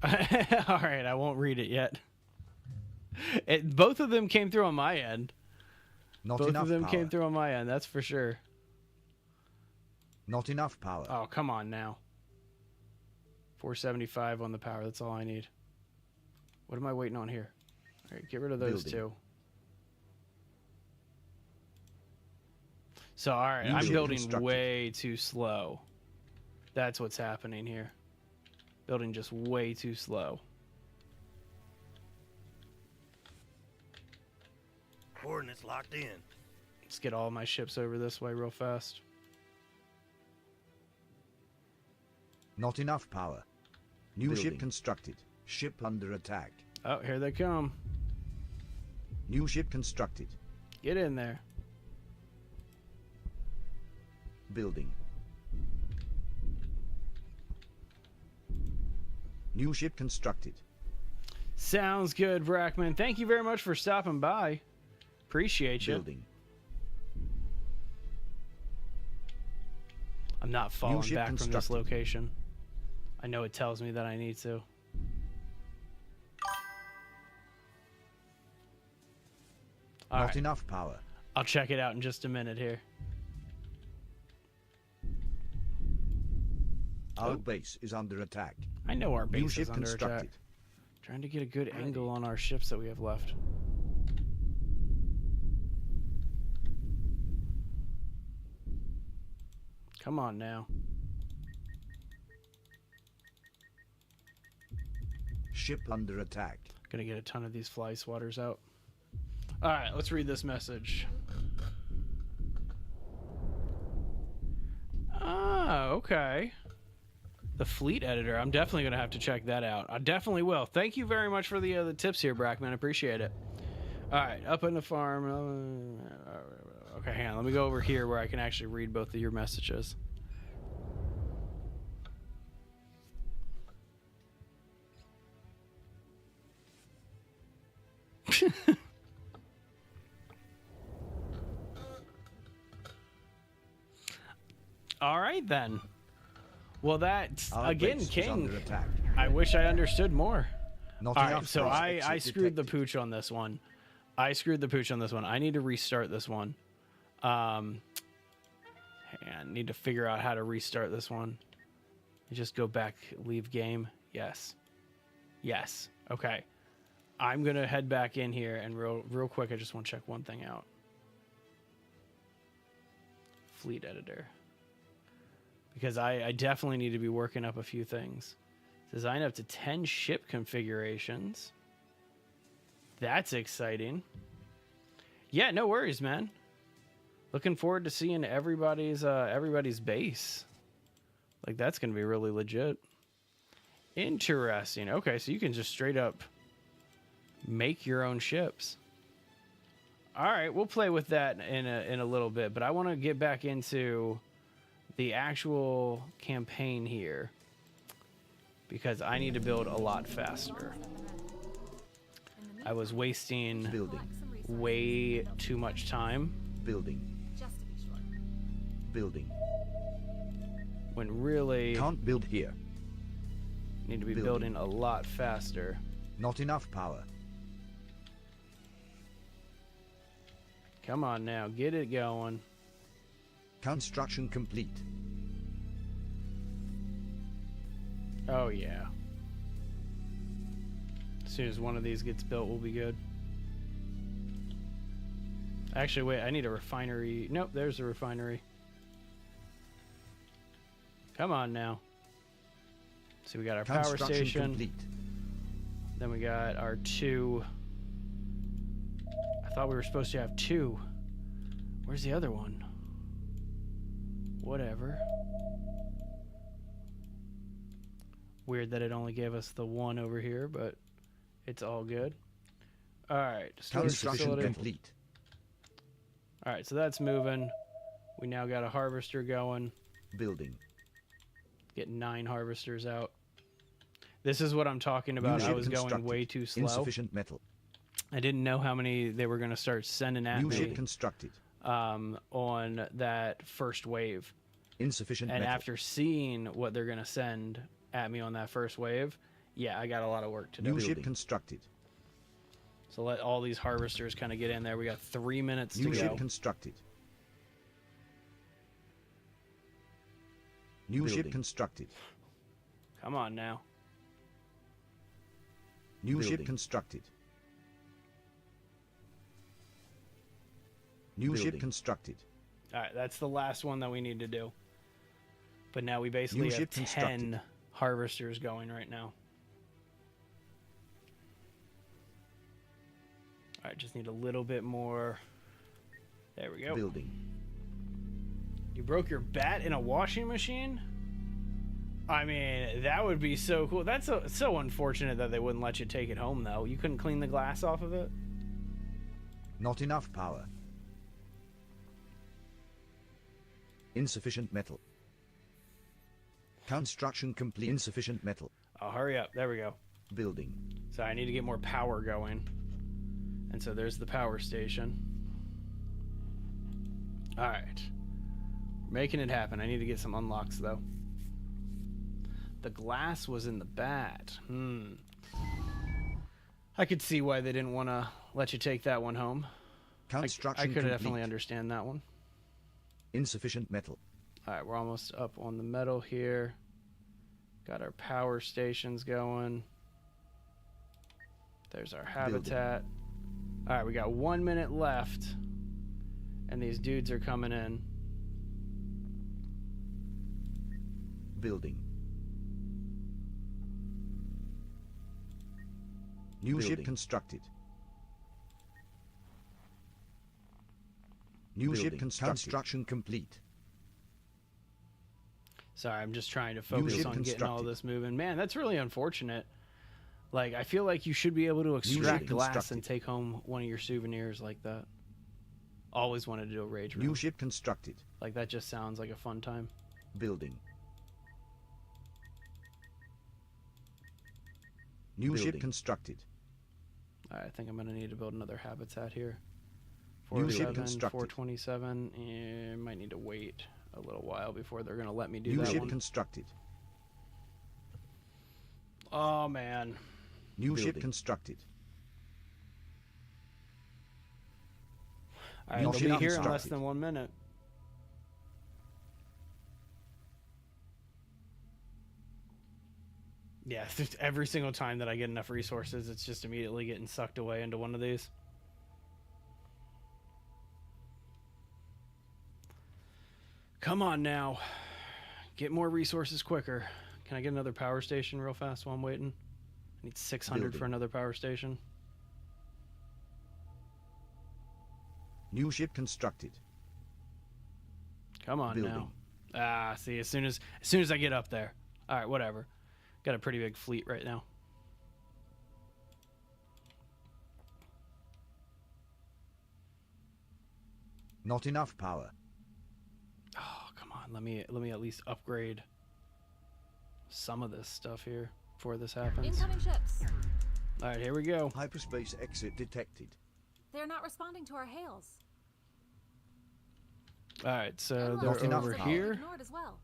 All right, I won't read it yet. Both of them came through on my end. Not Both enough of them power. came through on my end, that's for sure. Not enough power. Oh, come on now. 475 on the power, that's all I need. What am I waiting on here? All right, get rid of those Building. two. So, all right, New I'm ship building constructed. way too slow. That's what's happening here. Building just way too slow. coordinates locked in. Let's get all my ships over this way real fast. Not enough power. New Building. ship constructed. Ship under attack. Oh, here they come. New ship constructed. Get in there. Building. New ship constructed. Sounds good, Brackman. Thank you very much for stopping by. Appreciate you. Building. I'm not falling ship back from this constructed. location. I know it tells me that I need to. All Not right. enough power. I'll check it out in just a minute here. Our base is under attack. I know our New base ship is under constructed. attack. Trying to get a good angle on our ships that we have left. Come on now. Ship under attack. Gonna get a ton of these fly swatters out. Alright, let's read this message. Ah, okay. The fleet editor. I'm definitely gonna have to check that out. I definitely will. Thank you very much for the tips here, Brackman. I appreciate it. Alright, up in the farm. Okay, hang on. Let me go over here where I can actually read both of your messages. All right then. Well, that's Our again, base is King. under attack. I wish I understood more. Not All enough right, so power. I Exit screwed the detected. pooch on this one. I screwed the pooch on this one. I need to restart this one. And need to figure out how to restart this one. Just go back, leave game. Yes. Yes. Okay. I'm gonna head back in here and real quick. I just want to check one thing out. Fleet editor. Because I definitely need to be working up a few things. Design up to 10 ship configurations. That's exciting. Yeah, no worries, man. Looking forward to seeing everybody's base. Like, that's gonna be really legit. Interesting. Okay, so you can just straight up make your own ships. All right, we'll play with that in a little bit, but I want to get back into the actual campaign here because I need to build a lot faster. I was wasting Building. way too much time Building. Just to be sure. Building. when really Can't build here. need to be building. building a lot faster. Not enough power. Come on now, get it going. Construction complete. Oh yeah. As soon as one of these gets built, we'll be good. Actually, wait, I need a refinery. Nope, there's the refinery. Come on now. So we got our power Construction station. complete. Then we got our two. I thought we were supposed to have two. Where's the other one? Whatever. Weird that it only gave us the one over here, but it's all good. All right, storage Construction facility. complete. All right, so that's moving. We now got a harvester going. Building. Get 9 harvesters out. This is what I'm talking about. New I ship was going constructed. way too slow. Insufficient metal. I didn't know how many they were going to start sending at New me ship constructed. on that first wave. Insufficient And metal. after seeing what they're going to send at me on that first wave, yeah, I got a lot of work to do. New ship Building. constructed. So let all these harvesters kind of get in there. We got 3 minutes New to ship go. constructed. New Building. ship constructed. Come on now. New Building. ship constructed. New Building. ship constructed. All right, that's the last one that we need to do. But now we basically New have ship 10 constructed. harvesters going right now. All All right, just need a little bit more. There we go. Building. You broke your bat in a washing machine? I mean, that would be so cool. That's so unfortunate that they wouldn't let you take it home, though. You couldn't clean the glass off of it? Not enough power. Insufficient metal. Construction complete. Insufficient metal. Oh, hurry up. There we go. Building. So I need to get more power going. And so there's the power station. All right. Making it happen. I need to get some unlocks, though. The glass was in the bat. I could see why they didn't want to let you take that one home. Construction I could complete. definitely understand that one. Insufficient metal. All right, we're almost up on the metal here. Got our power stations going. There's our habitat. All right, we got 1 minute left. And these dudes are coming in. Building. New ship constructed. New ship construction complete. Sorry, I'm just trying to focus on getting all this moving. Man, that's really unfortunate. Like, I feel like you should be able to extract glass and take home one of your souvenirs like that. Always wanted to do a rage room. New ship constructed. Like, that just sounds like a fun time. Building. New ship constructed. I think I'm going to need to build another habitat here. New ship constructed. 427. Might need to wait a little while before they're going to let me do New that ship one. constructed. Oh, man. New ship constructed. All right, they'll be here in less than 1 minute. Yeah, every single time that I get enough resources, it's just immediately getting sucked away into one of these. Come on now. Get more resources quicker. Can I get another power station real fast while I'm waiting? I need 600 for another power station. New ship constructed. Come on now. Ah, see, as soon as I get up there. All right, whatever. Got a pretty big fleet right now. Not enough power. Oh, come on. Let me at least upgrade some of this stuff here before this happens. Incoming ships. All right, here we go. Hyperspace exit detected. They're not responding to our hails. All right, so Admiral, they're over signal here. ignored as well.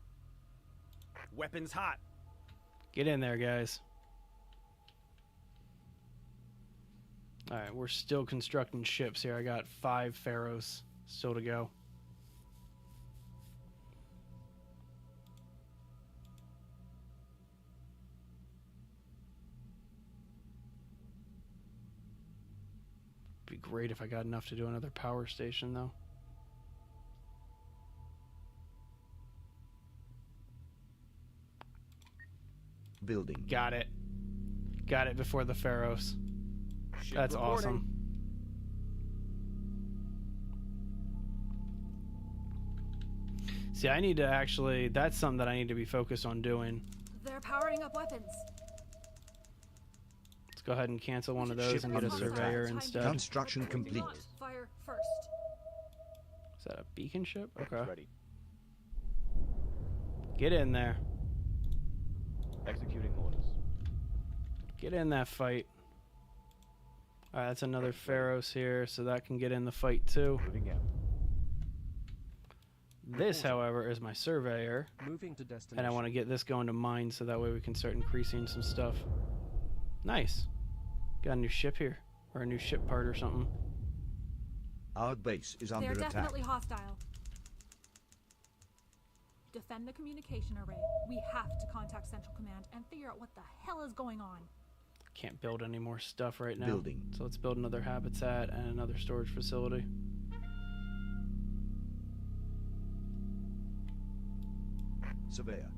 Weapons hot. Get in there, guys. All right, we're still constructing ships here. I got 5 pharaohs still to go. Be great if I got enough to do another power station, though. Building. Got it. Got it before the pharaohs. That's awesome. See, I need to actually... That's something that I need to be focused on doing. They're powering up weapons. Let's go ahead and cancel one of those and get a surveyor instead. Construction complete. Fire first. Is that a beacon ship? Okay. Ready. Get in there. Executing orders. Get in that fight. Alright, that's another pharaohs here, so that can get in the fight too. Moving out. This, however, is my surveyor. Moving to destination. And I want to get this going to mine so that way we can start increasing some stuff. Nice. Got a new ship here. Or a new ship part or something. Our base is under They're attack. definitely hostile. Defend the communication array. We have to contact Central Command and figure out what the hell is going on. Can't build any more stuff right now. Building. So let's build another habitat and another storage facility. Surveyor.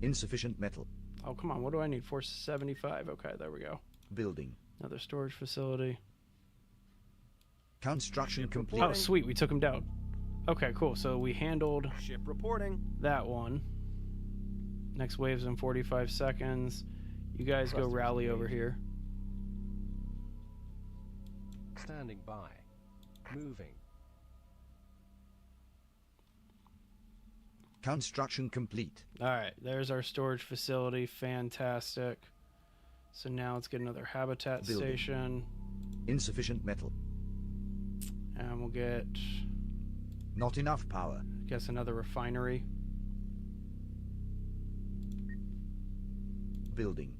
Insufficient metal. Oh, come on. What do I need? 475. Okay, there we go. Building. Another storage facility. Construction Ship complete. reporting. Oh, sweet. We took him down. Okay, cool. So we handled Ship reporting. that one. Next wave's in 45 seconds. You guys go Thrusters rally over engaged. here. Standing by. Moving. Construction complete. All right, there's our storage facility. Fantastic. So now let's get another habitat Building. station. Insufficient metal. And we'll get, Not enough power. I guess, another refinery. Building.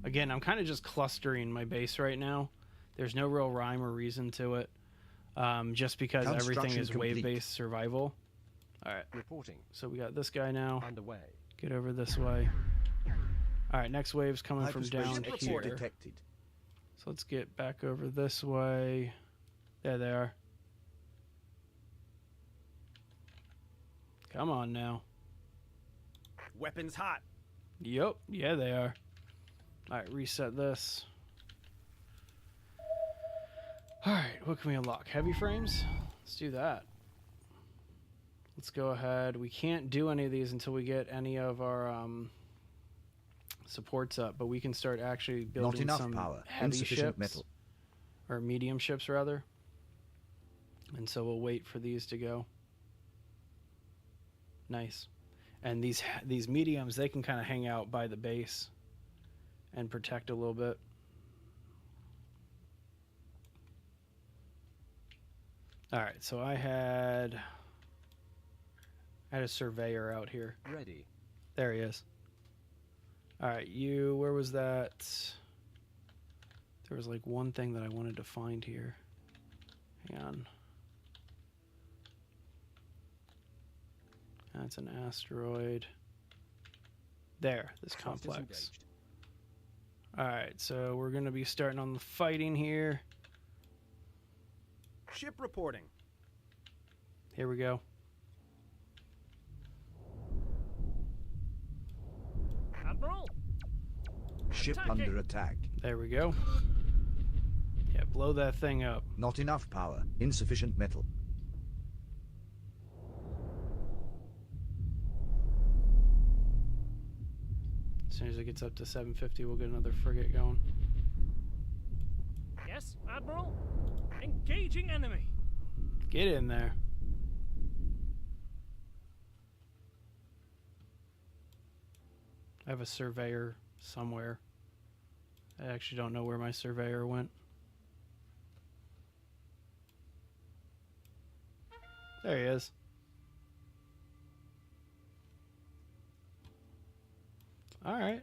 Again, I'm kind of just clustering my base right now. There's no real rhyme or reason to it. Just because everything Construction is complete. wave-based survival. All right, Reporting. so we got this guy now. Underway. Get over this way. All right, next wave's coming from Hyperspace down exit here. detected. So let's get back over this way. There they are. Come on now. Weapons hot. Yup, yeah they are. Alright, reset this. Alright, what can we unlock? Heavy frames? Let's do that. Let's go ahead. We can't do any of these until we get any of our supports up, but we can start actually Not building enough some power. heavy Insufficient ships. metal. Or medium ships rather. And so we'll wait for these to go. Nice. And these mediums, they can kind of hang out by the base and protect a little bit. All right, so I had a surveyor out here. Ready. There he is. All right, you, where was that? There was like one thing that I wanted to find here. Hang on. That's an asteroid. There, this Thrusters complex. engaged. Alright, so we're going to be starting on the fighting here. Ship reporting. Here we go. Admiral. Ship Attacking. under attack. There we go. Yeah, blow that thing up. Not enough power. Insufficient metal. As soon as it gets up to 750, we'll get another frigate going. Yes, Admiral. Engaging enemy. Get in there. I have a surveyor somewhere. I actually don't know where my surveyor went. There he is. All right.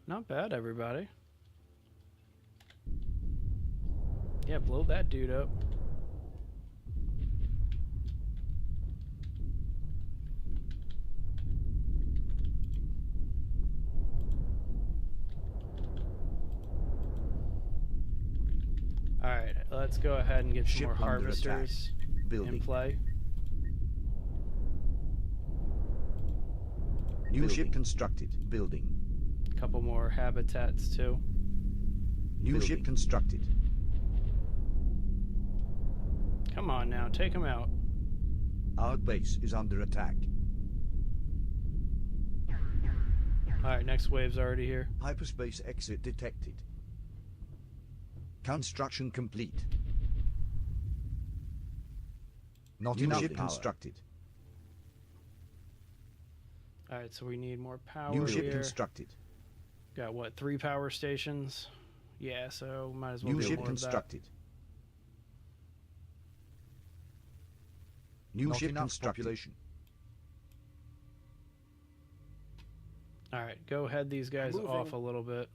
Not bad, everybody. Yeah, blow that dude up. All right, let's go ahead and get some Ship more under harvesters in Building. play. New Building. ship constructed. Building. A couple more habitats too. New Building. ship constructed. Come on now, take them out. Our base is under attack. All right, next wave's already here. Hyperspace exit detected. Construction complete. Not New enough ship power. Constructed. All right, so we need more power New ship here. constructed. Got what, 3 power stations? Yeah, so might as well New do ship more of that. constructed. New ship constructed. All right, go head these guys Moving. off a little bit.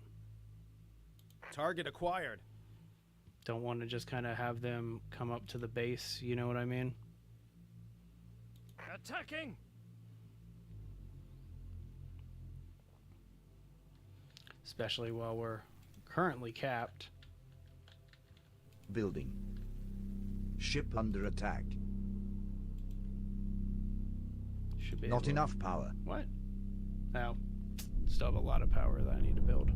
Target acquired. Don't want to just kind of have them come up to the base, you know what I mean? Attacking. Especially while we're currently capped. Building. Ship under attack. Should be Not able- enough power. What? No. Still have a lot of power that I need to build.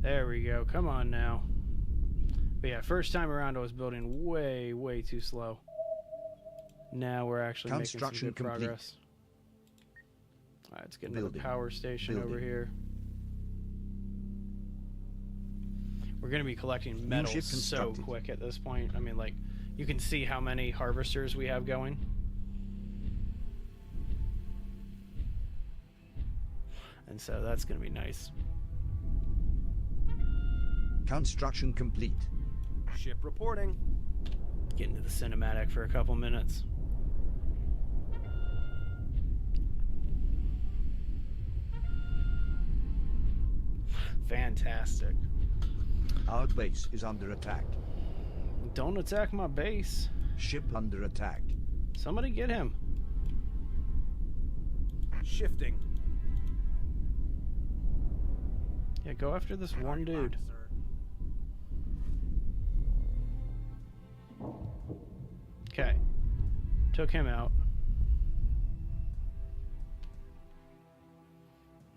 There we go. Come on now. But yeah, first time around I was building way too slow. Now we're actually making some Construction good complete. progress. All right, let's get another Building. power station over Building. here. We're going to be collecting metal ship so constructed. quick at this point. I mean, like, you can see how many harvesters we have going. And so that's going to be nice. Construction complete. Ship reporting. Get into the cinematic for a couple minutes. Fantastic. Our base is under attack. Don't attack my base. Ship under attack. Somebody get him. Shifting. Yeah, go after this one Target dude. locked, sir. Okay. Took him out.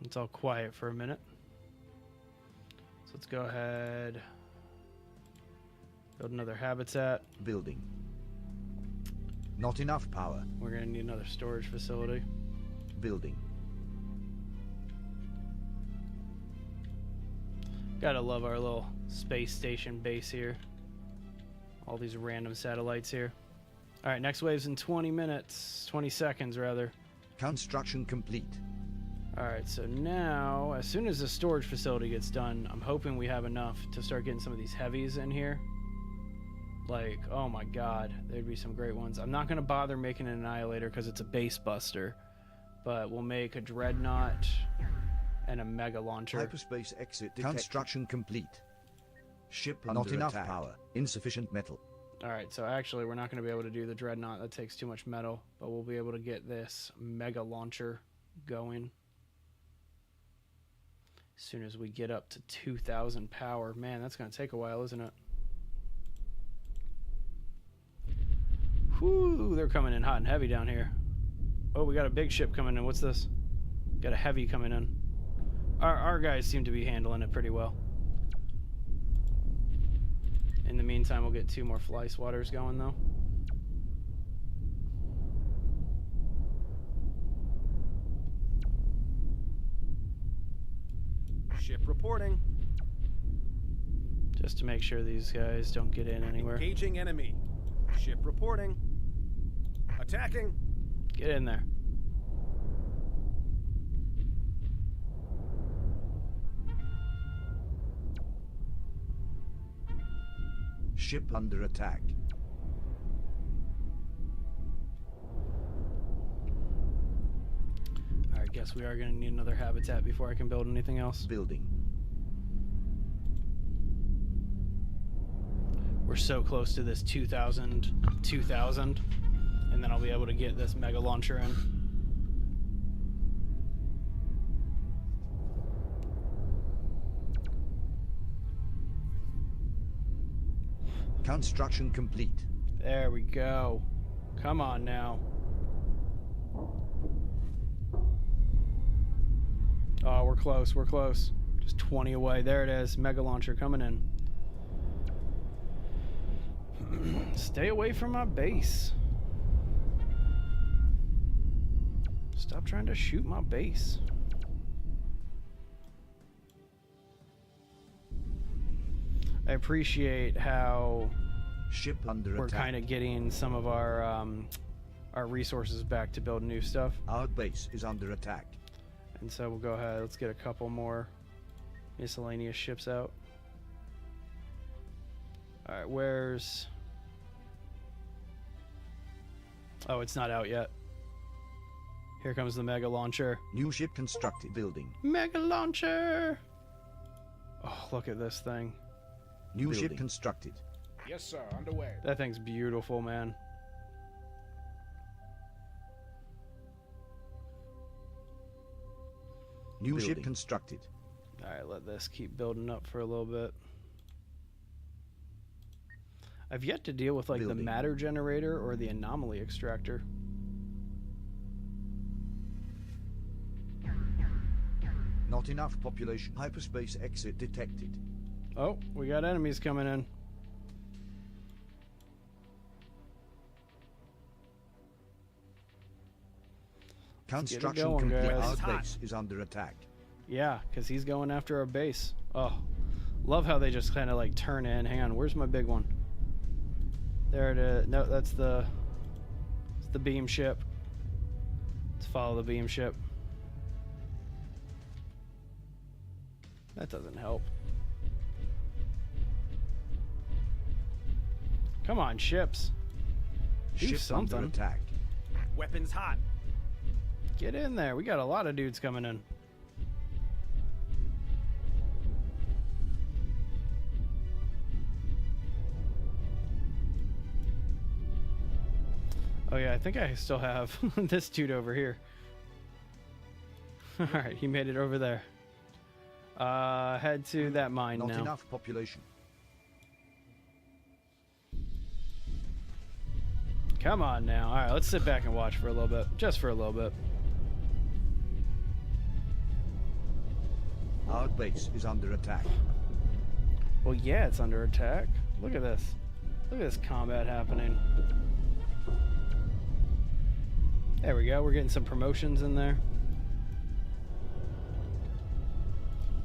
It's all quiet for a minute. So let's go ahead. Build another habitat. Building. Not enough power. We're going to need another storage facility. Building. Gotta love our little space station base here. All these random satellites here. Alright, next wave's in 20 minutes. 20 seconds, rather. Construction complete. Alright, so now, as soon as the storage facility gets done, I'm hoping we have enough to start getting some of these heavies in here. Like, oh my god, there'd be some great ones. I'm not going to bother making an Annihilator because it's a base buster. But we'll make a Dreadnought and a Mega Launcher. Hyperspace exit detected. Construction complete. Ship under not enough power. Insufficient metal. Alright, so actually we're not going to be able to do the Dreadnought. That takes too much metal. But we'll be able to get this Mega Launcher going. As soon as we get up to 2,000 power. Man, that's going to take a while, isn't it? Whew, they're coming in hot and heavy down here. Oh, we got a big ship coming in. What's this? Got a heavy coming in. Our guys seem to be handling it pretty well. In the meantime, we'll get 2 more fly swatters going, though. Ship reporting. Just to make sure these guys don't get in anywhere. Engaging enemy. Ship reporting. Attacking. Get in there. Ship under attack. Alright, guess we are going to need another habitat before I can build anything else. Building. We're so close to this 2,000, and then I'll be able to get this Mega Launcher in. Construction complete. There we go. Come on now. Oh, we're close, we're close. Just 20 away. There it is. Mega Launcher coming in. Stay away from my base. Stop trying to shoot my base. I appreciate how Ship under we're attack. kind of getting some of our resources back to build new stuff. Our base is under attack. And so we'll go ahead. Let's get a couple more miscellaneous ships out. All right, where's... Oh, it's not out yet. Here comes the Mega Launcher. New ship constructed. Building. Mega Launcher! Oh, look at this thing. New Building. ship constructed. Yes, sir. Underway. That thing's beautiful, man. New Building. ship constructed. All right, let this keep building up for a little bit. I've yet to deal with like the Building. matter generator or the anomaly Not enough population. Hyperspace exit detected. Oh, we got enemies coming in. Construction going, complete. guys. Our base is under attack. Yeah, because he's going after our base. Oh, love how they just kind of like turn in. Hang on, where's my big one? There it is. No, it's the beam ship. Let's follow the beam ship. That doesn't help. Come on, ships. Do Ship something. under attack. Weapons hot. Get in there. We got a lot of dudes coming in. Oh yeah, I think I still have this dude over here. Alright, he made it over there. Head to that mine Not now. enough population. Come on now. Alright, let's sit back and watch for a little bit. Just for a little bit. Our base is under attack. Well, yeah, it's under attack. Look at this. Look at this combat happening. There we go. We're getting some promotions in there.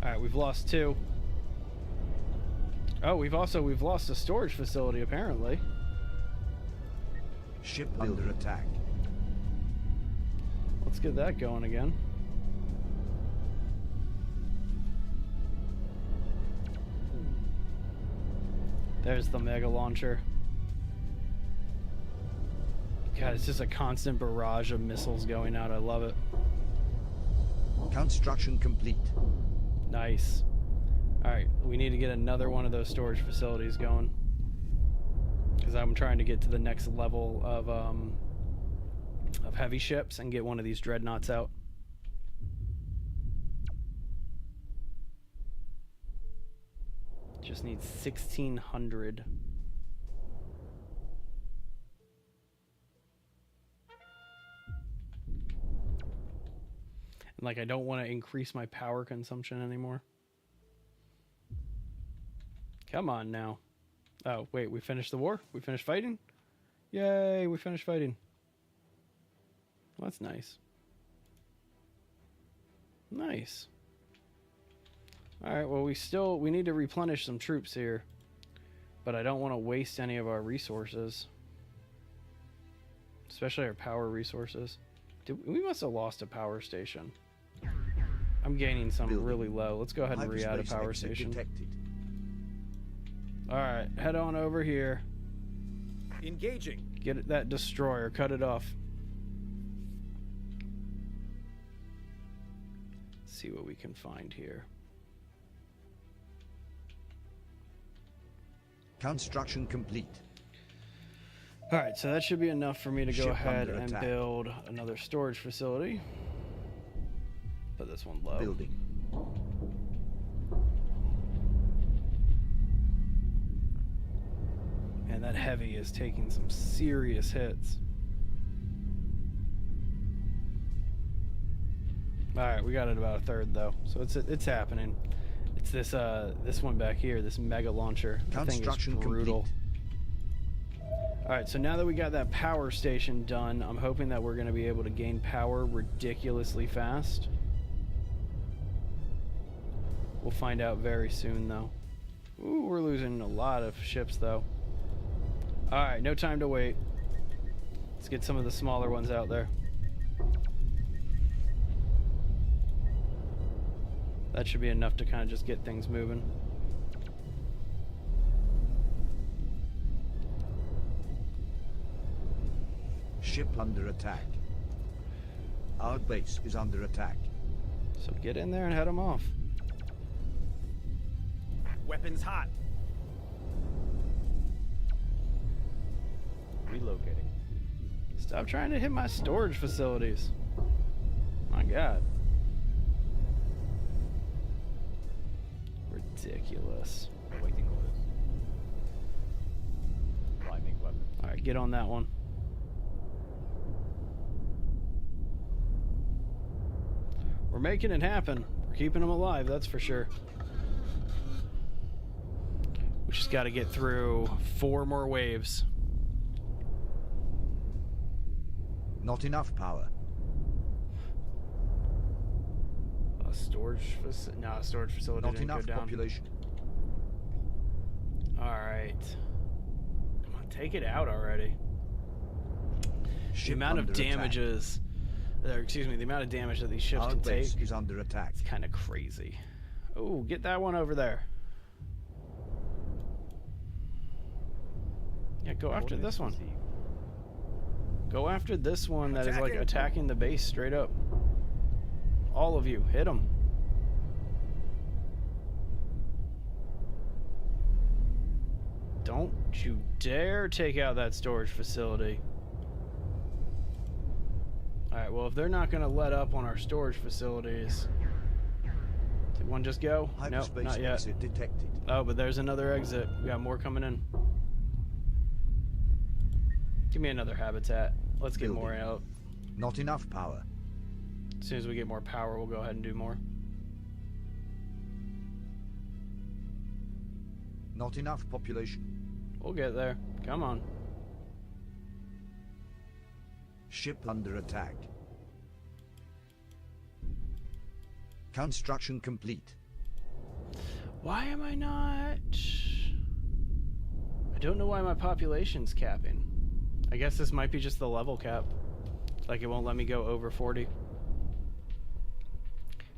Alright, we've lost 2. Oh, we've lost a storage facility, apparently. Ship under attack. Let's get that going again. There's the mega launcher. God, it's just a constant barrage of missiles going out. I love it. Construction complete. Nice. Alright, we need to get another one of those storage facilities going. Because I'm trying to get to the next level of heavy ships and get one of these dreadnoughts out. Just need 1,600. And like, I don't want to increase my power consumption anymore. Come on now. Oh, wait, we finished the war? We finished fighting? Yay, we finished fighting. Well, that's nice. Nice. Alright, well, we need to replenish some troops here. But I don't want to waste any of our resources. Especially our power resources. We must have lost a power station. I'm gaining some really low. Let's go ahead and re-add a power station. Detected. Alright, head on over here. Engaging. Get that destroyer. Cut it off. Let's see what we can find here. Construction complete. Alright, so that should be enough for me to go Ship ahead under and attack. build another storage facility. Put this one low. Building. And that heavy is taking some serious hits. Alright, we got it about a third though. So it's happening. It's this one back here, this mega launcher. That thing is brutal. Alright, so now that we got that power station done, I'm hoping that we're going to be able to gain power ridiculously fast. We'll find out very soon though. Ooh, we're losing a lot of ships though. Alright, no time to wait. Let's get some of the smaller ones out there. That should be enough to kind of just get things moving. Ship under attack. Our base is under attack. So get in there and head them off. Weapons hot. Relocating. Stop trying to hit my storage facilities. My God. Ridiculous. Awaiting orders. Priming weapon. Alright, get on that one. We're making it happen. We're We're keeping them alive, that's for sure. We just got to get through 4 more waves. Not enough power. Storage facility. No, storage facility Not didn't go enough down. population. All right. Come on, take it out already. The Ship amount of under attack. damages, or excuse me, the amount of damage that these ships Our can base take is under attack. is kind of crazy. Oh, get that one over there. Yeah, go after this one. Go after this one that is like attacking the base straight up. All of you, hit them. Don't you dare take out that storage facility. Alright, well, if they're not going to let up on our storage facilities... Did one just go? No, Hyperspace not yet. exit detected. Oh, but there's another exit. We got more coming in. Give me another habitat. Let's get more out. Not enough power. As soon as we get more power, we'll go ahead and do more. Not enough population. We'll get there. Come on. Ship under attack. Construction complete. Why am I not... I don't know why my population's capping. I guess this might be just the level cap. Like it won't let me go over 40.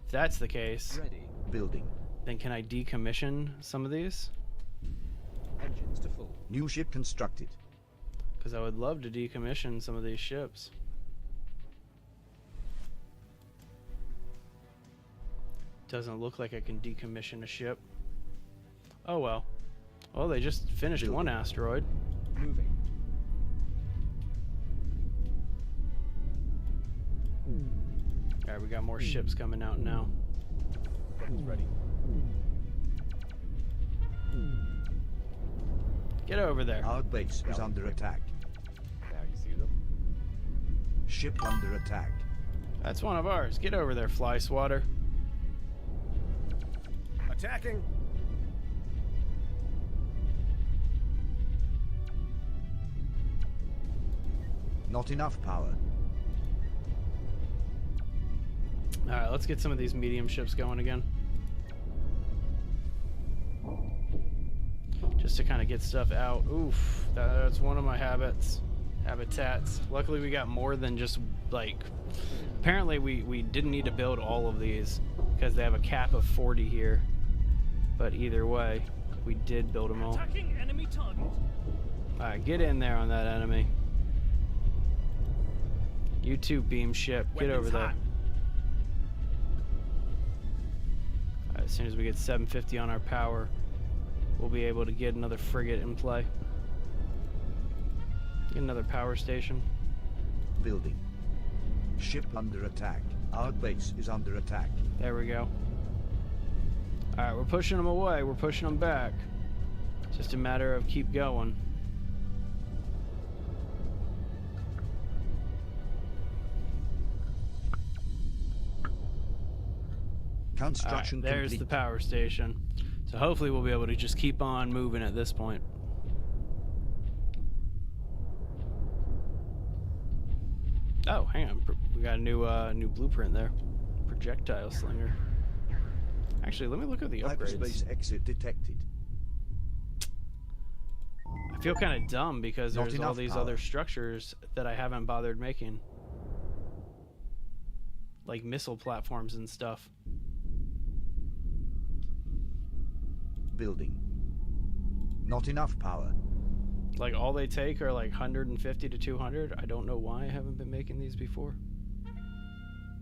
If that's the case, Ready. Building. then can I decommission some of these? Engines to full. New ship constructed. Because I would love to decommission some of these ships. Doesn't look like I can decommission a ship. Oh well. Well, they just finished one asteroid. Moving. Alright, we got more ships coming out now. Weapons ready. Get over there. Our base is under attack. Now you see them. Ship under attack. That's one of ours. Get over there, fly swatter. Attacking. Not enough power. Alright, let's get some of these medium ships going again. Just to kind of get stuff out. Oof, that's one of my habitats. Luckily we got more than just like... Apparently we didn't need to build all of these because they have a cap of 40 here. But either way, we did build them all. Attacking enemy target. Alright, get in there on that enemy. You too, beam ship. Get over there. As soon as we get 750 on our power, we'll be able to get another frigate in play. Get another power station. Building. Ship under attack. Our base is under attack. There we go. Alright, we're pushing them away. We're pushing them back. It's just a matter of keep going. Construction there's complete. the power station. So hopefully we'll be able to just keep on moving at this point. Oh, hang on. We got a new blueprint there. Projectile slinger. Actually, let me look at the upgrades. Hyperspace exit detected. I feel kind of dumb because Not there's all enough these power. other structures that I haven't bothered making. Like missile platforms and stuff. Building. Not enough power. Like all they take are like 150 to 200. I don't know why I haven't been making these before.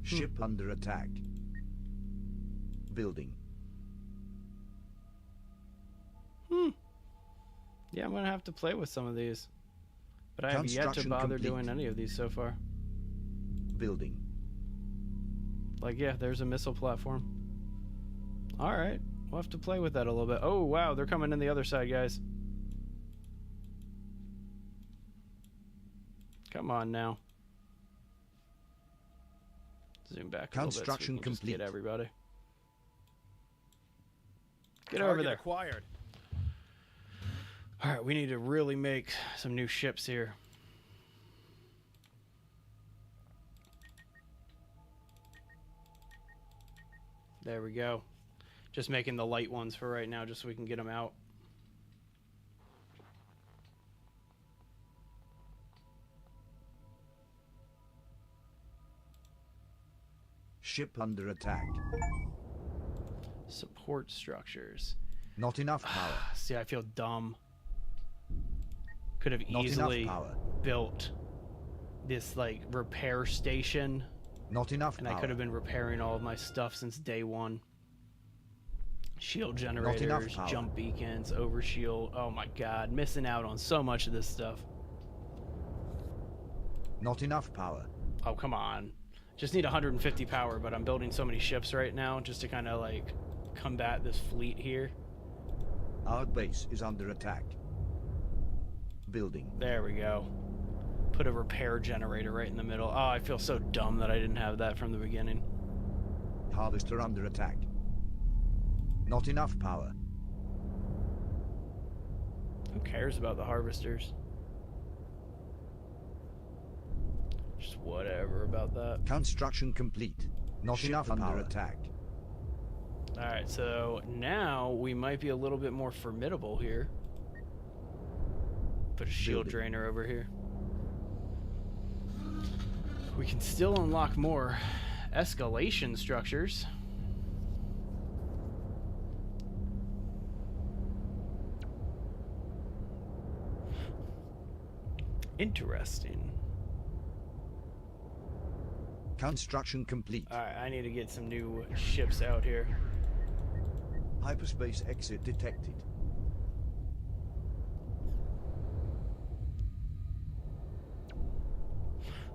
Ship under attack. Building. Yeah, I'm gonna have to play with some of these. But I have yet to Construction bother complete. doing any of these so far. Building. Like, yeah, there's a missile platform. Alright, we'll have to play with that a little bit. Oh, wow, they're coming in the other side, guys. Come on now. Zoom back a little bit so we Construction can just complete. get everybody. Get over Target there. acquired. All right, we need to really make some new ships here. There we go. Just making the light ones for right now, just so we can get them out. Ship under attack. Support structures. Not enough power. See, I feel dumb. Could have Not easily enough power. built this like repair station, Not enough and power. I could have been repairing all of my stuff since day one. Shield enough generators, power. jump beacons, overshield. Oh my god, missing out on so much of this stuff. Not enough power. Oh, come on. Just need 150 power, but I'm building so many ships right now just to kind of like combat this fleet here. Our base is under attack. Building. There we go. Put a repair generator right in the middle. Oh, I feel so dumb that I didn't have that from the beginning. Harvester under attack. Not enough power. Who cares about the harvesters? Just whatever about that. Construction complete. Not Ship enough under power. attack. Alright, so now we might be a little bit more formidable here. Put a shield Building. drainer over here. We can still unlock more escalation structures. Interesting. Construction complete. Alright, I need to get some new ships out here. Hyperspace exit detected.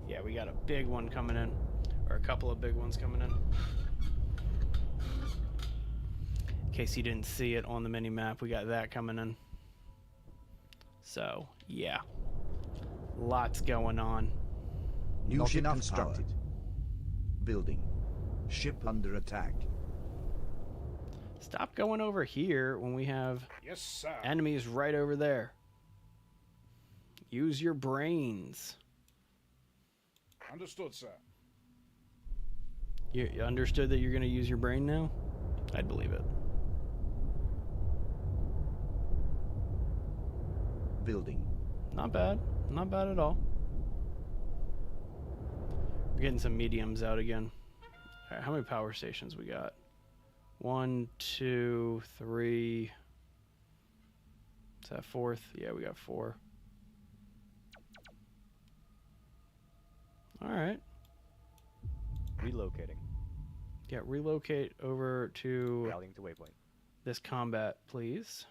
Yeah, we got a big one coming in. Or a couple of big ones coming in. In case you didn't see it on the mini map, we got that coming in. So, yeah. Lots going on. New Not ship enough constructed. Building. Ship under attack. Stop going over here when we have Yes, sir. enemies right over there. Use your brains. Understood, sir. You understood that you're going to use your brain now? I'd believe it. Building. Not bad. Not bad at all. We're getting some mediums out again. All right, how many power stations we got? 1, 2, 3. Is that fourth? Yeah, we got 4. All right. Relocating. Yeah, relocate over to Rallying to waypoint. this combat, please.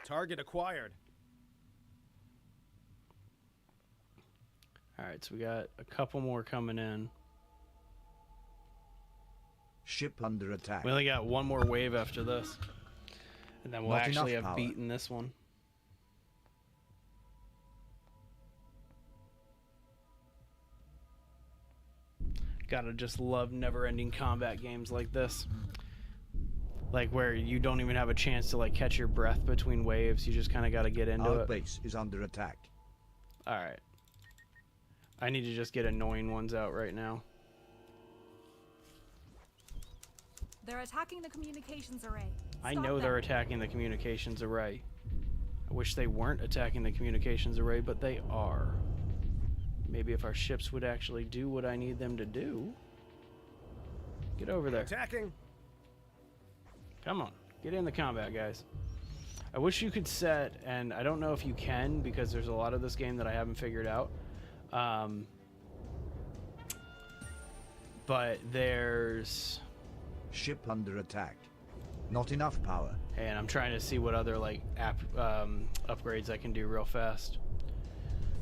Target acquired. All right, so we got a couple more coming in. Ship under attack. We only got one more wave after this. And then we'll Not actually have enough power. beaten this one. Gotta just love never-ending combat games like this. Like where you don't even have a chance to like catch your breath between waves. You just kind of got to get into Our it. base is under attack. All right. I need to just get annoying ones out right now. They're attacking the communications array. I Stop know them. they're attacking the communications array. I wish they weren't attacking the communications array, but they are. Maybe if our ships would actually do what I need them to do. Get over there. Attacking. Come on. Get in the combat, guys. I wish you could set, and I don't know if you can because there's a lot of this game that I haven't figured out. But there's... Ship under attack. Not enough power. And I'm trying to see what other like upgrades I can do real fast.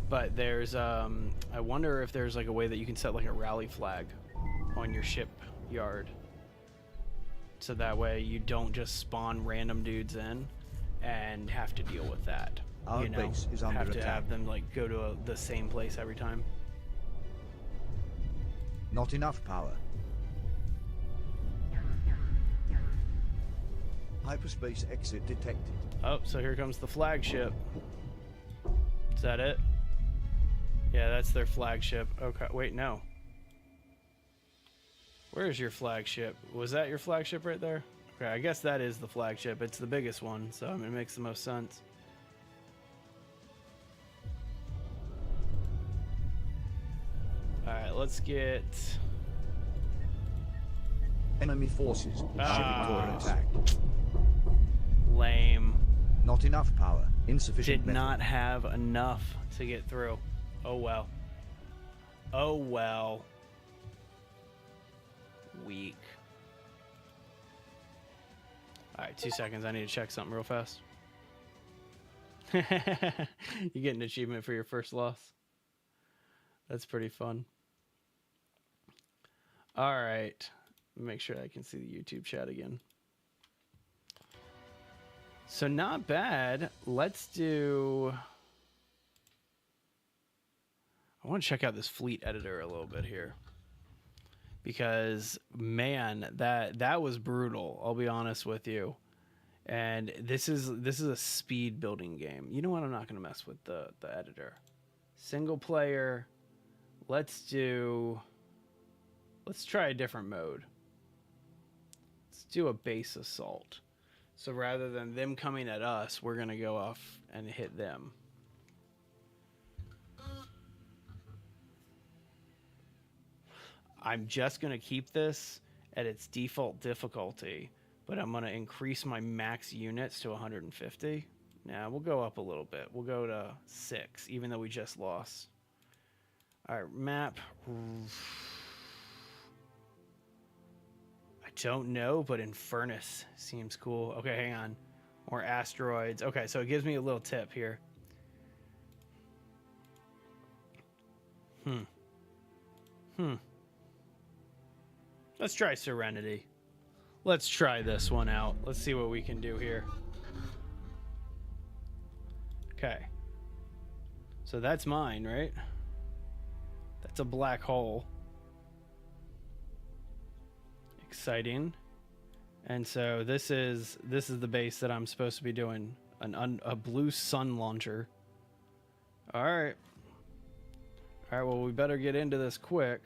But there's I wonder if there's like a way that you can set like a rally flag on your ship yard, so that way you don't just spawn random dudes in and have to deal with that. Our You know, base is under have to attack. have them like go to the same place every time. Not enough power. Hyperspace exit detected. Oh, so here comes the flagship. Is that it? Yeah, that's their flagship. Okay, wait, no. Where's your flagship? Was that your flagship right there? Okay, I guess that is the flagship. It's the biggest one, so I mean, it makes the most sense. Alright, let's get... Enemy forces. Ship under attack. Lame. Not enough power. Insufficient Did metal. not have enough to get through. Oh well. Oh well. Weak. Alright, 2 seconds. I need to check something real fast. You get an achievement for your first loss. That's pretty fun. Alright. Make sure I can see the YouTube chat again. So not bad. Let's do... I want to check out this fleet editor a little bit here. Because, man, that was brutal. I'll be honest with you. And this is a speed building game. You know what? I'm not going to mess with the editor. Single player. Let's try a different mode. Let's do a base assault. So rather than them coming at us, we're going to go off and hit them. I'm just going to keep this at its default difficulty, but I'm going to increase my max units to 150. Now, we'll go up a little bit. We'll go to 6, even though we just lost. All right, map. I don't know, but Infernus seems cool. Okay, hang on. More asteroids. Okay, so it gives me a little tip here. Let's try Serenity. Let's try this one out. Let's see what we can do here. Okay. So that's mine, right? That's a black hole. Exciting. And so this is the base that I'm supposed to be doing. A blue sun launcher. All right. All right, well, we better get into this quick.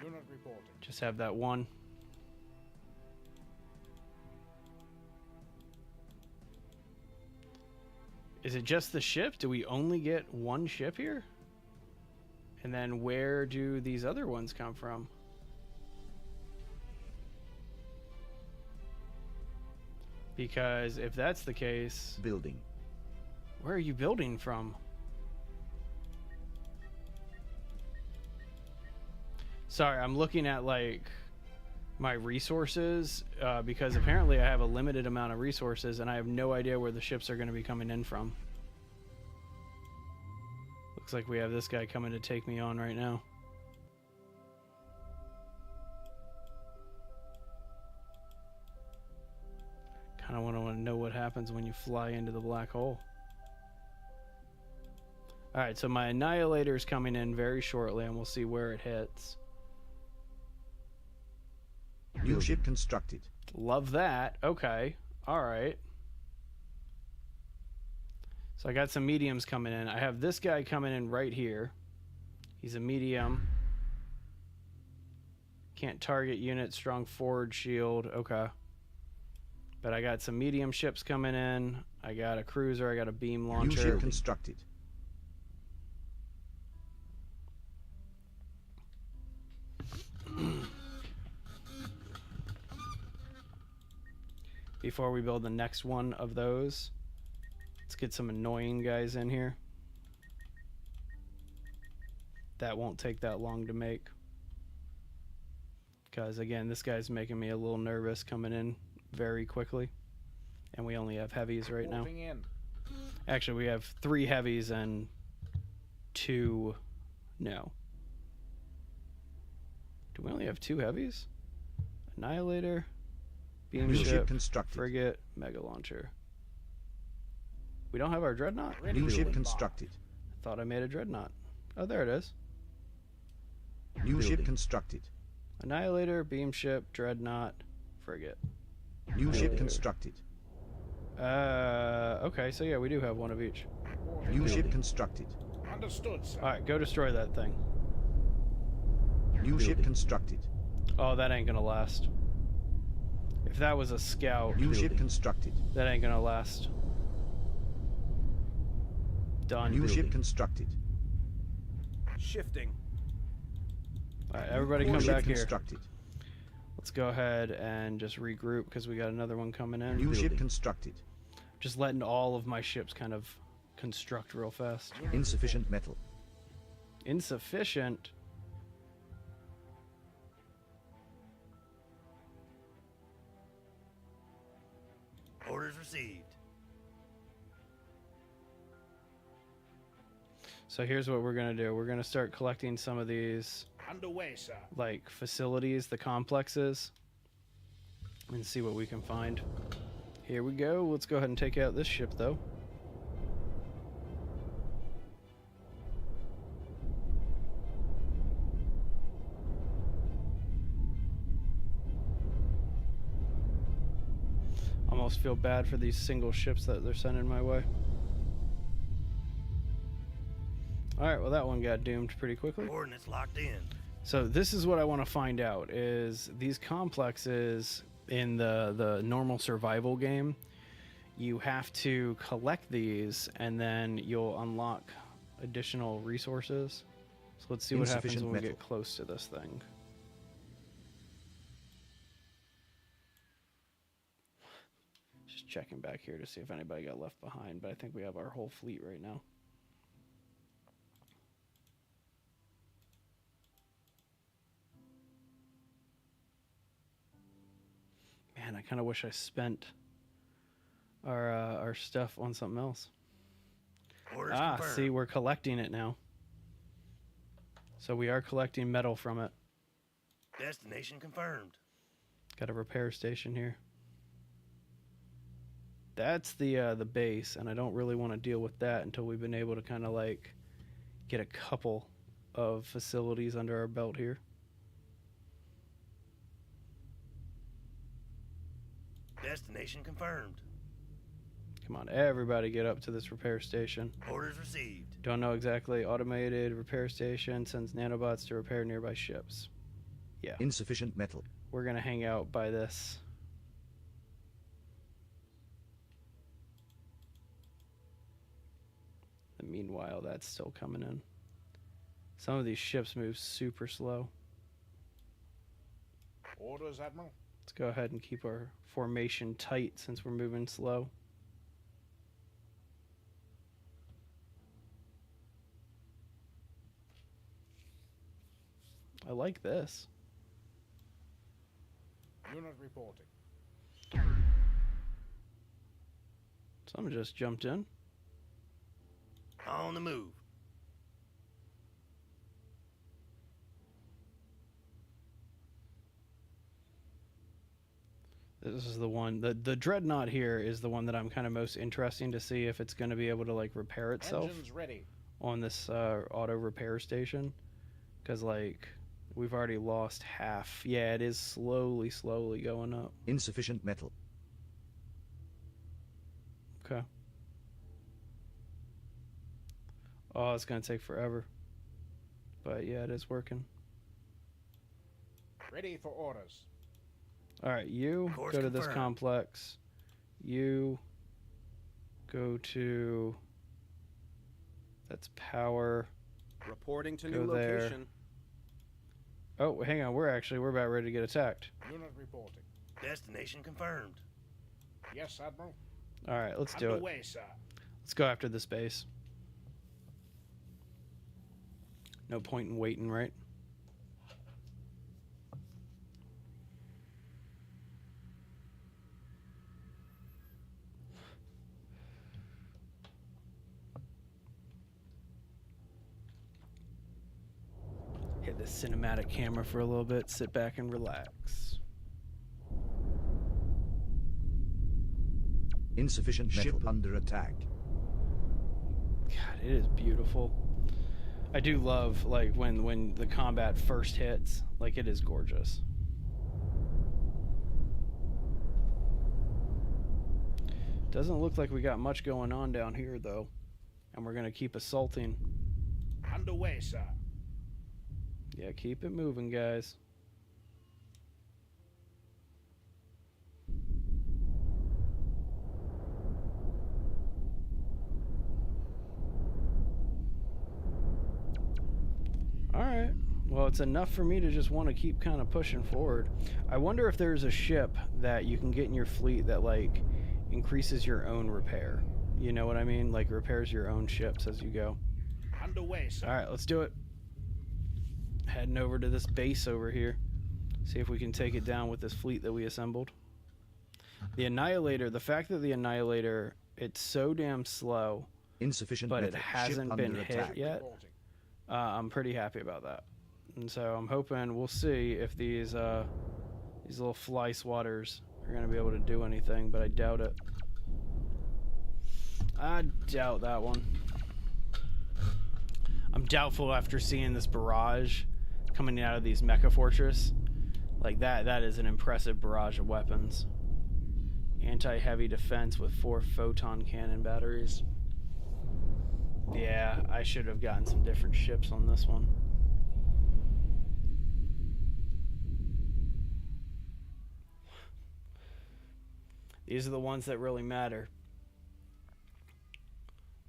Unit reporting. Just have that one. Is it just the ship? Do we only get one ship here? And then where do these other ones come from? Because if that's the case... Building. Where are you building from? Sorry, I'm looking at like my resources because apparently I have a limited amount of resources and I have no idea where the ships are going to be coming in from. Looks like we have this guy coming to take me on right now. Kind of want to know what happens when you fly into the black hole. Alright, so my Annihilator is coming in very shortly and we'll see where it hits. New ship constructed. Love that. Okay. Alright. So I got some mediums coming in. I have this guy coming in right here. He's a medium. Can't target unit, strong forward shield. Okay. But I got some medium ships coming in. I got a cruiser. I got a beam launcher. New ship constructed. Before we build the next one of those, let's get some annoying guys in here. That won't take that long to make. Because again, this guy's making me a little nervous coming in very quickly. And we only have heavies right now. Moving in. Actually, we have 3 heavies and 2... No. Do we only have 2 heavies? Annihilator, beam New ship ship, constructed. frigate, mega launcher. We don't have our dreadnought? New ship constructed. I thought I made a dreadnought. Oh, there it is. New ship constructed. Annihilator, beam ship, dreadnought, frigate. New ship constructed. Okay, so yeah, we do have one of each. New ship constructed. Understood, sir. Alright, go destroy that thing. New ship constructed. Oh, that ain't gonna last. If that was a scout, New ship constructed. that ain't gonna last. Done. New ship constructed. Shifting. Alright, everybody New come ship back here. constructed. Let's go ahead and just regroup because we got another one coming in. New ship constructed. Just letting all of my ships kind of construct real fast. Insufficient metal. Insufficient? Orders received. So here's what we're gonna do. We're gonna start collecting some of these Underway, sir. like facilities, the complexes, and see what we can find. Here we go. Let's go ahead and take out this ship though. Almost feel bad for these single ships that they're sending my way. Alright, well that one got doomed pretty quickly. Coordinates locked in. So this is what I want to find out, is these complexes in the normal survival game, you have to collect these and then you'll unlock additional resources. So let's see what happens Insufficient when we metal. get close to this thing. Just checking back here to see if anybody got left behind, but I think we have our whole fleet right now. Man, I kind of wish I spent our stuff on something else. Orders Ah, confirmed. see, we're collecting it now. So we are collecting metal from it. Destination confirmed. Got a repair station here. That's the base, and I don't really want to deal with that until we've been able to kind of like get a couple of facilities under our belt here. Destination confirmed. Come on, everybody get up to this repair station. Orders received. Don't know exactly. Automated repair station sends nanobots to repair nearby ships. Yeah, Insufficient metal. we're gonna hang out by this. And meanwhile, that's still coming in. Some of these ships move super slow. Orders, Admiral. Let's go ahead and keep our formation tight since we're moving slow. I like this. Unit reporting. Someone just jumped in. On the move. This is the one, the dreadnought here is the one that I'm kind of most interesting to see if it's going to be able to like repair itself Engines ready. on this auto repair station, because like we've already lost half. Yeah, it is slowly going up. Insufficient metal. Okay. Oh, it's going to take forever, but yeah, it is working. Ready for orders. All right, you Course go to this confirmed. complex. You go to, that's power. Reporting to Go new there. location. Oh, hang on. We're about ready to get attacked. Unit reporting. Destination confirmed. Yes, Admiral. All right, let's do it. Underway, sir. Let's go after this base. No point in waiting, right? Hit the cinematic camera for a little bit, sit back and relax. Insufficient metal. Ship under attack. God, it is beautiful. I do love like when the combat first hits, like it is gorgeous. Doesn't look like we got much going on down here, though. And we're going to keep assaulting. Underway, sir. Yeah, keep it moving, guys. Alright. Well, it's enough for me to just want to keep kind of pushing forward. I wonder if there's a ship that you can get in your fleet that, like, increases your own repair. You know what I mean? Like, repairs your own ships as you go. Underway, sir. Alright, let's do it. Heading over to this base over here. See if we can take it down with this fleet that we assembled. The Annihilator, the fact that the Annihilator, it's so damn slow, Insufficient but it metal. hasn't Ship been under hit attack. yet. Reporting. I'm pretty happy about that. And so I'm hoping we'll see if these little fly swatters are going to be able to do anything, but I doubt it. I doubt that one. I'm doubtful after seeing this barrage coming out of these mecha fortress. Like that is an impressive barrage of weapons. Anti-heavy defense with 4 photon cannon batteries. Yeah, I should have gotten some different ships on this one. These are the ones that really matter.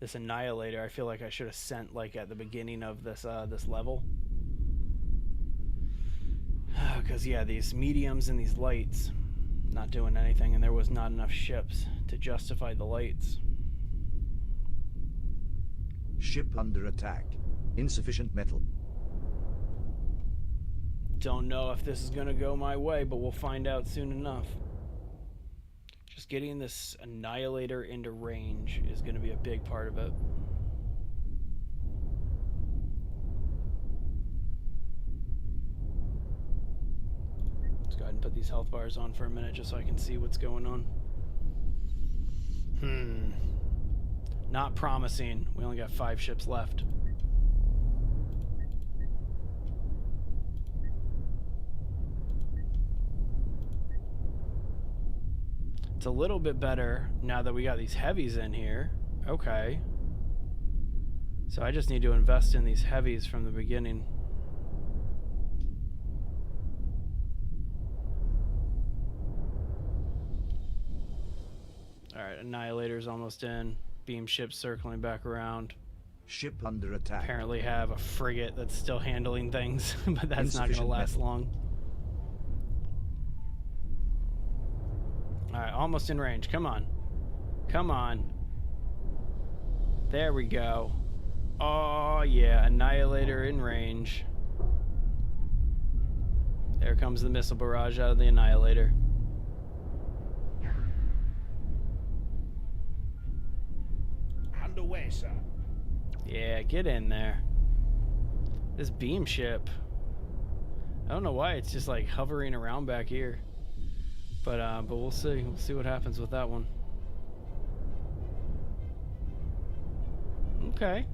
This Annihilator, I feel like I should have sent like at the beginning of this this level. Because yeah, these mediums and these lights not doing anything, and there was not enough ships to justify the lights. Ship under attack. Insufficient metal. Don't know if this is going to go my way, but we'll find out soon enough. Just getting this Annihilator into range is going to be a big part of it. Let's go ahead and put these health bars on for a minute just so I can see what's going on. Not promising. We only got 5 ships left. It's a little bit better now that we got these heavies in here. Okay. So I just need to invest in these heavies from the beginning. Alright, Annihilator's almost in. Beam ships circling back around. Ship under attack. Apparently have a frigate that's still handling things, but that's not going to Insufficient last metal. long. Alright, almost in range. Come on. Come on. There we go. Oh, yeah. Annihilator in range. There comes the missile barrage out of the Annihilator. Underway, sir. Yeah, get in there. This beam ship. I don't know why it's just like hovering around back here. But we'll see. We'll see what happens with that one. Okay.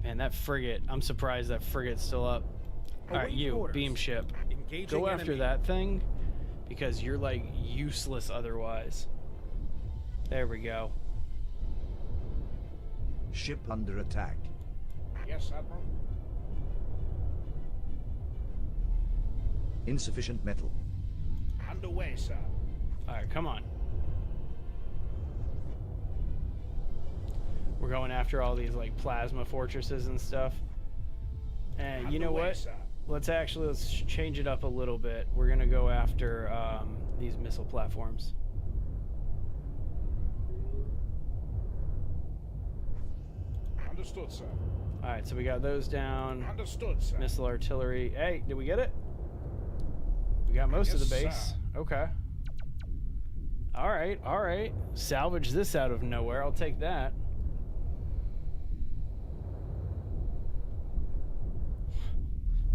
Man, that frigate. I'm surprised that frigate's still up. Alright, Await you, orders. beam ship. Engaging Go after enemy. that thing because you're like useless otherwise. There we go. Ship under attack. Yes, Admiral. Insufficient metal. Underway, sir. Alright, come on. We're going after all these like plasma fortresses and stuff. And you know Underway, what? sir. Let's change it up a little bit. We're gonna go after these missile platforms. Understood, sir. Alright, so we got those down. Understood, sir. Missile artillery. Hey, did we get it? We got most of the Yes, base. sir. Okay. Alright, alright. Salvage this out of nowhere. I'll take that.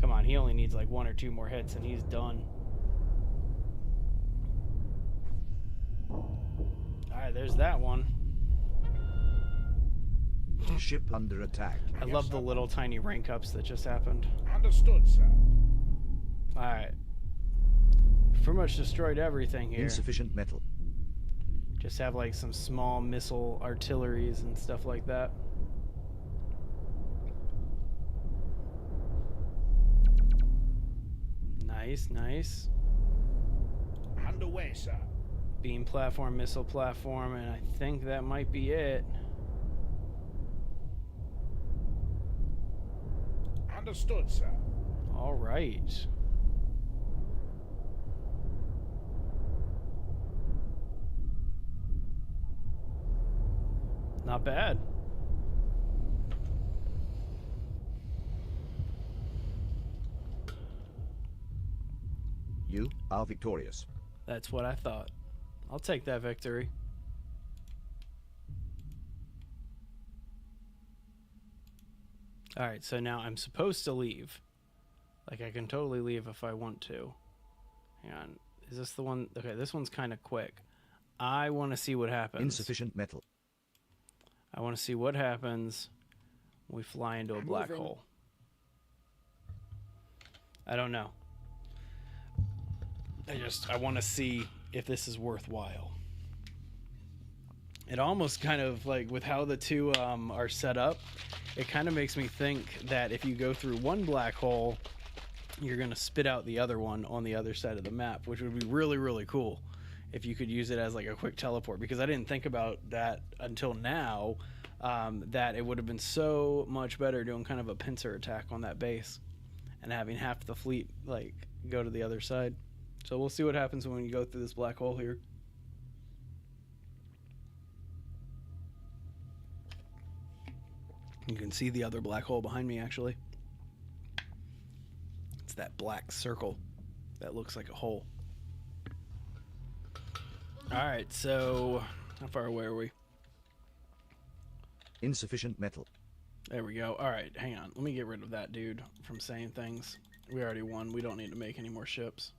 Come on, he only needs like 1 or 2 more hits and he's done. Alright, there's that one. Ship under attack. I Yes, love the sir. little tiny rank ups that just happened. Understood, sir. Alright. Pretty much destroyed everything here. Insufficient metal. Just have like some small missile artilleries and stuff like that. Nice, nice. Underway, sir. Beam platform, missile platform, and I think that might be it. Understood, sir. All right. Not bad. You are victorious. That's what I thought. I'll take that victory. All right, so now I'm supposed to leave. Like, I can totally leave if I want to. Hang on. Is this the one? Okay, this one's kind of quick. I want to see what happens. Insufficient metal. I want to see what happens when we fly into a black Moving. hole. I don't know. I want to see if this is worthwhile. It almost kind of like with how the two are set up, it kind of makes me think that if you go through one black hole, you're going to spit out the other one on the other side of the map, which would be really, really cool if you could use it as like a quick teleport, because I didn't think about that until now, that it would have been so much better doing kind of a pincer attack on that base and having half the fleet like go to the other side. So we'll see what happens when you go through this black hole here. You can see the other black hole behind me, actually. It's that black circle that looks like a hole. All right, so how far away are we? Insufficient metal. There we go. All right, hang on. Let me get rid of that dude from saying things. We already won. We don't need to make any more ships.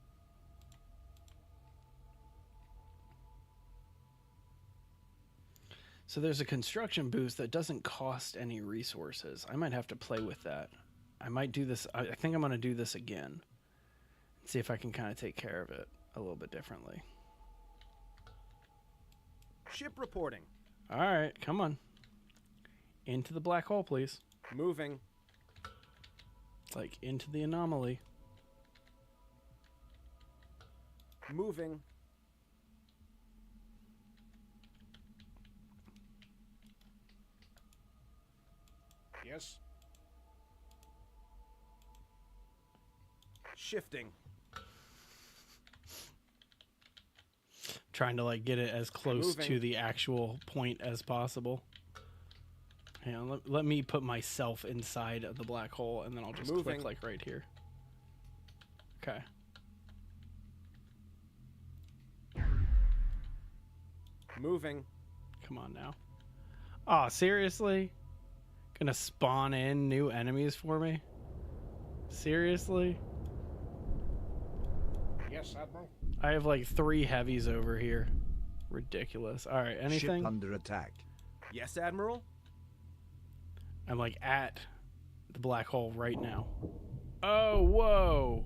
So there's a construction boost that doesn't cost any resources. I might have to play with that. I might do this. I think I'm going to do this again. See if I can kind of take care of it a little bit differently. Ship reporting. All right, come on. Into the black hole, please. Moving. Like, into the anomaly. Moving. Yes. Shifting. Trying to, like, get it as close Moving. to the actual point as possible. Hang on, let me put myself inside of the black hole, and then I'll just Moving. click, like, right here. Okay. Moving. Come on now. Aw, seriously? Gonna spawn in new enemies for me? Seriously? Yes, Admiral. I have like 3 heavies over here. Ridiculous. All right, anything? Ship under attack. Yes, Admiral. I'm like at the black hole right now. Oh, whoa.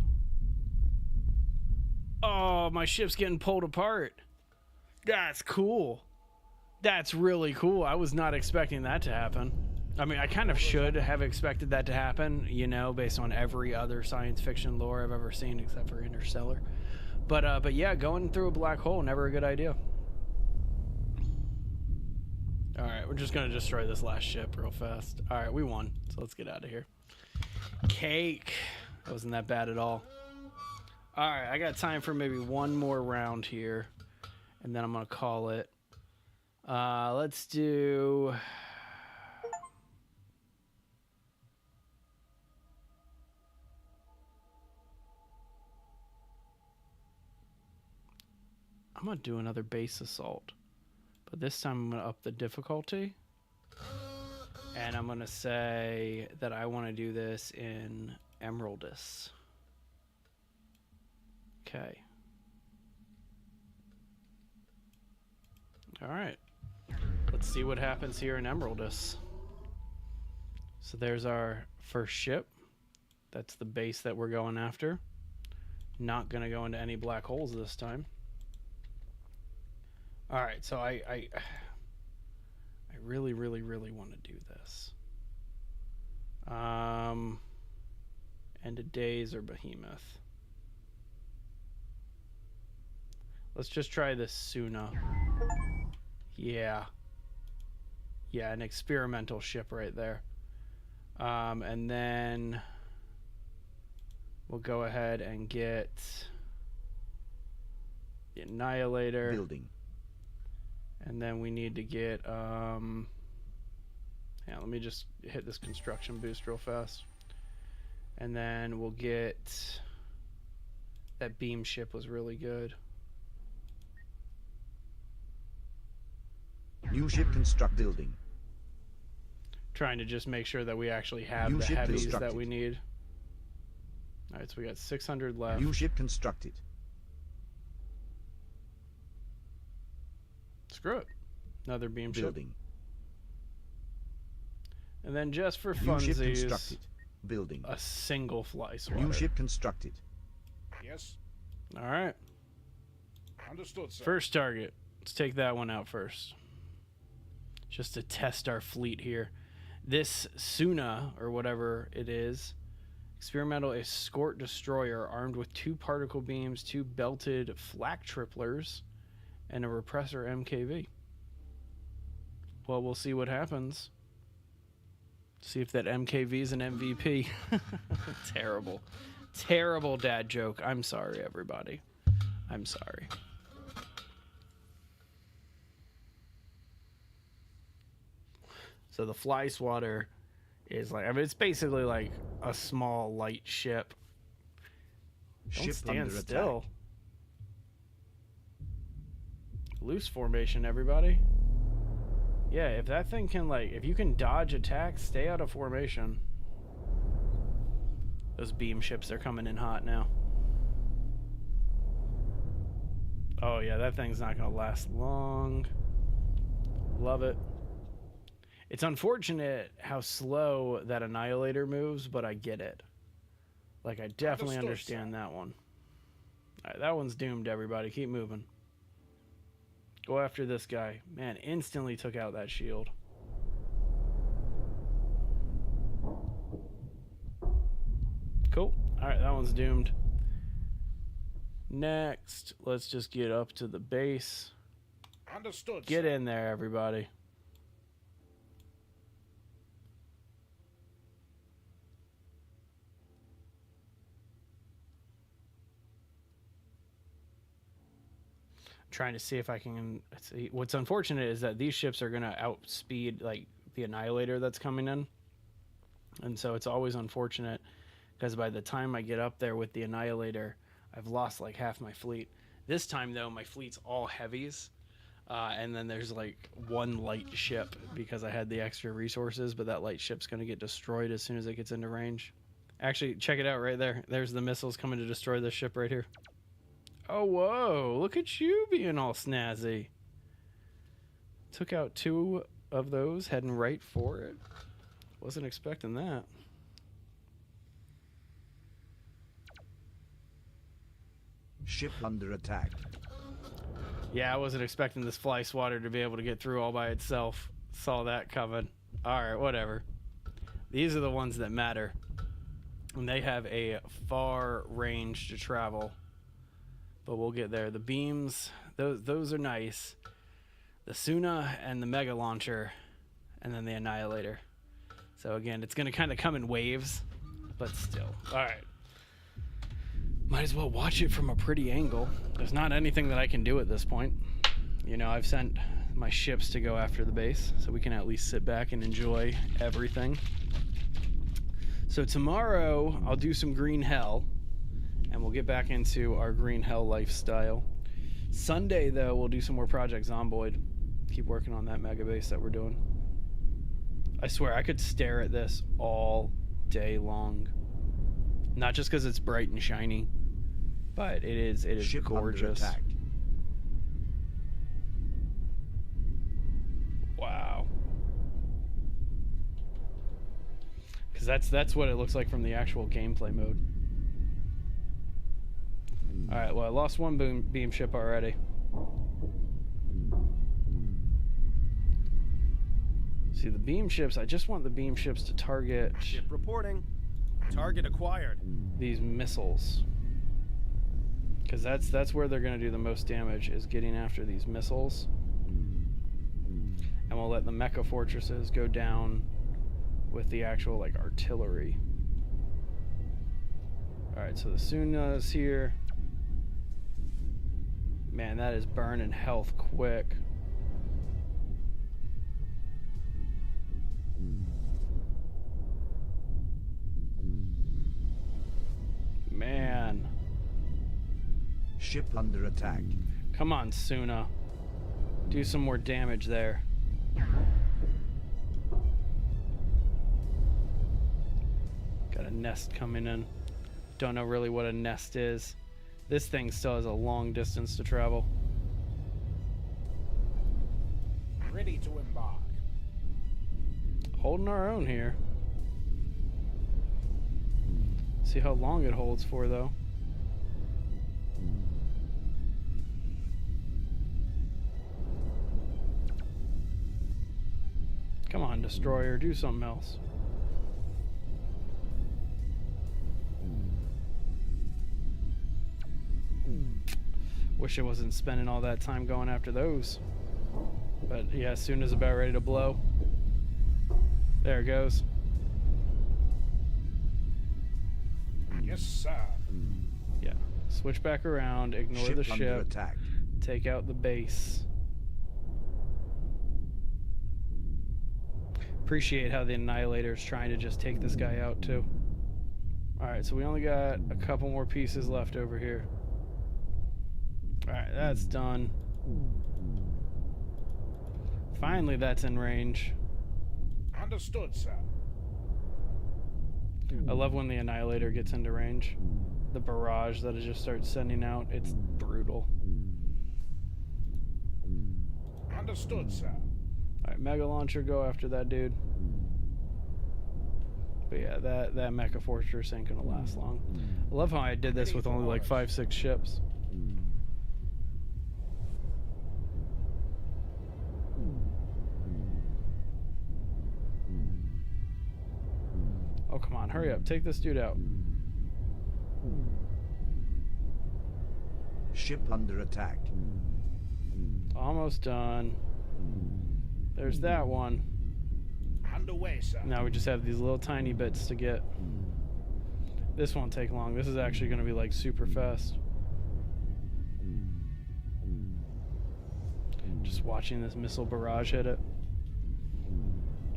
Oh, my ship's getting pulled apart. That's cool. That's really cool. I was not expecting that to happen. I mean, I kind of should have expected that to happen, you know, based on every other science fiction lore I've ever seen except for Interstellar. But yeah, going through a black hole, never a good idea. All right, we're just going to destroy this last ship real fast. All right, we won, so let's get out of here. Cake. That wasn't that bad at all. All right, I got time for maybe one more round here, and then I'm going to call it. Let's do... I'm going to do another base assault. But this time I'm going to up the difficulty. And I'm going to say that I want to do this in Emeraldus. Okay. All right. Let's see what happens here in Emeraldus. So there's our first ship. That's the base that we're going after. Not going to go into any black holes this time. All right, so I really, really, really want to do this. End of Days or Behemoth. Let's just try this Suna. Yeah. Yeah, an experimental ship right there. And then we'll go ahead and get the Annihilator. Building. And then we need to get, yeah, let me just hit this construction boost real fast. And then we'll get, that beam ship was really good. New ship construct. Building. Trying to just make sure that we actually have New the ship heavies that constructed. we need. All right, so we got 600 left. New ship constructed. Screw it. Another beam ship. Building. And then just for New ship funsies, constructed. Building. a single fly swatter. New ship constructed. Yes. All right. Understood, sir. First target. Let's take that one out first. Just to test our fleet here. This Suna, or whatever it is, experimental escort destroyer armed with 2 particle beams, 2 belted flak tripplers, and a repressor MKV. Well, we'll see what happens. See if that MKV is an MVP. Terrible. Terrible dad joke. I'm sorry, everybody. I'm sorry. So the fly swatter is like, I mean, it's basically like a small light ship. Don't Ship stand under still. attack. Loose formation, everybody. Yeah, if that thing can, like, if you can dodge attacks, stay out of formation. Those beam ships, they're coming in hot now. Oh yeah, that thing's not gonna last long. Love it. It's unfortunate how slow that Annihilator moves, but I get it. Like, I definitely Understood, understand that one. Alright, that one's doomed, everybody. Keep moving. Go after this guy. Man, instantly took out that shield. Cool. Alright, that one's doomed. Next, let's just get up to the base. Understood, Get sir. in there, everybody. Trying to see if I can see. What's unfortunate is that these ships are going to outspeed like the Annihilator that's coming in, and so it's always unfortunate because by the time I get up there with the Annihilator, I've lost like half my fleet. This time though, my fleet's all heavies, and then there's like one light ship because I had the extra resources, but that light ship's going to get destroyed as soon as it gets into range. Actually, check it out right there. There's the missiles coming to destroy this ship right here. Oh, whoa, look at you being all snazzy. Took out 2 of those, heading right for it. Wasn't expecting that. Ship under attack. Yeah, I wasn't expecting this fly swatter to be able to get through all by itself. Saw that coming. Alright, whatever. These are the ones that matter. And they have a far range to travel. But we'll get there. The beams, those are nice. The Suna and the Mega Launcher, and then the Annihilator. So again, it's going to kind of come in waves, but still. All right. Might as well watch it from a pretty angle. There's not anything that I can do at this point. You know, I've sent my ships to go after the base, so we can at least sit back and enjoy everything. So tomorrow, I'll do some Green Hell. And we'll get back into our Green Hell lifestyle. Sunday, though, we'll do some more Project Zomboid. Keep working on that mega base that we're doing. I swear, I could stare at this all day long. Not just because it's bright and shiny, but it is Ship gorgeous. under attack. Wow. Because that's what it looks like from the actual gameplay mode. Alright, well, I lost one beam ship already. See, the beam ships, I just want the beam ships to target Ship reporting. Target acquired. these missiles. Because that's where they're going to do the most damage, is getting after these missiles. And we'll let the mecha fortresses go down with the actual, like, artillery. Alright, so the Suna's here. Man, that is burning health quick. Man. Ship under attack. Come on, Suna. Do some more damage there. Got a nest coming in. Don't know really what a nest is. This thing still has a long distance to travel. Ready to embark. Holding our own here. See how long it holds for, though. Come on, destroyer, do something else. Wish it wasn't spending all that time going after those. But yeah, as soon as about ready to blow. There it goes. Yes, sir. Yeah. Switch back around, ignore the Ship under ship, attack. take out the base. Appreciate how the Annihilator's trying to just take this guy out too. Alright, so we only got a couple more pieces left over here. Alright, that's done. Finally, that's in range. Understood, sir. I love when the Annihilator gets into range. The barrage that it just starts sending out, it's brutal. Understood, sir. Alright, Mega Launcher, go after that dude. But yeah, that Mecha Fortress ain't gonna last long. I love how I did this with only like 5-6 ships. Oh, come on, hurry up. Take this dude out. Ship under attack. Almost done. There's that one. Underway, sir. Now we just have these little tiny bits to get. This won't take long. This is actually going to be like super fast. Just watching this missile barrage hit it.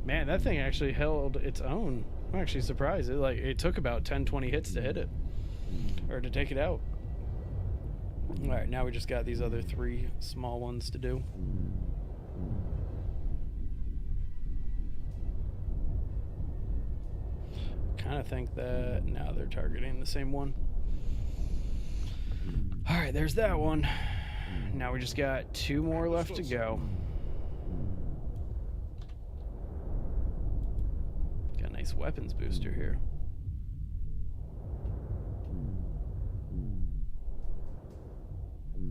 Man, that thing actually held its own. I'm actually surprised. It took about 10-20 hits to hit it. Or to take it out. Alright, now we just got these other 3 small ones to do. Kind of think that now they're targeting the same one. Alright, there's that one. Now we just got 2 more left to go. Got a nice weapons booster here.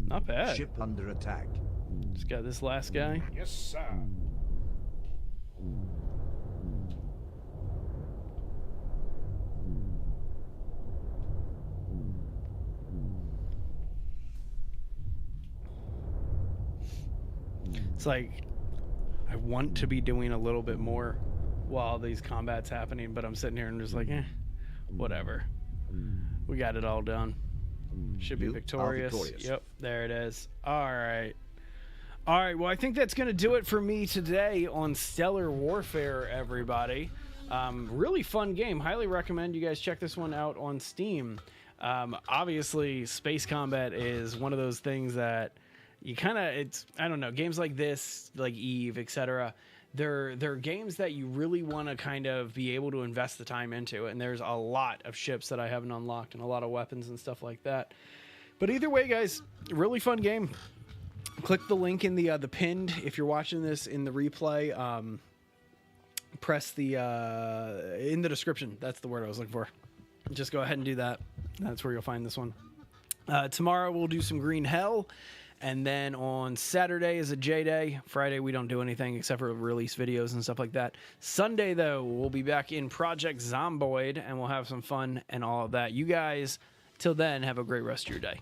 Not bad. Ship under attack. Just got this last guy. Yes, sir. It's like I want to be doing a little bit more while these combat's happening, but I'm sitting here and just like, whatever. We got it all done. Should be You are victorious. victorious. Yep, there it is. All right. All right, well, I think that's going to do it for me today on Stellar Warfare, everybody. Really fun game. Highly recommend you guys check this one out on Steam. Obviously, space combat is one of those things that you kind of, I don't know, games like this, like Eve, etc., they're games that you really want to kind of be able to invest the time into, and there's a lot of ships that I haven't unlocked and a lot of weapons and stuff like that. But either way, guys, really fun game. Click the link in the pinned if you're watching this in the replay. Press the in the description. That's the word I was looking for. Just go ahead and do that. That's where you'll find this one. Tomorrow we'll do some Green Hell. And then on Saturday is a J Day. Friday, we don't do anything except for release videos and stuff like that. Sunday, though, we'll be back in Project Zomboid, and we'll have some fun and all of that. You guys, till then, have a great rest of your day.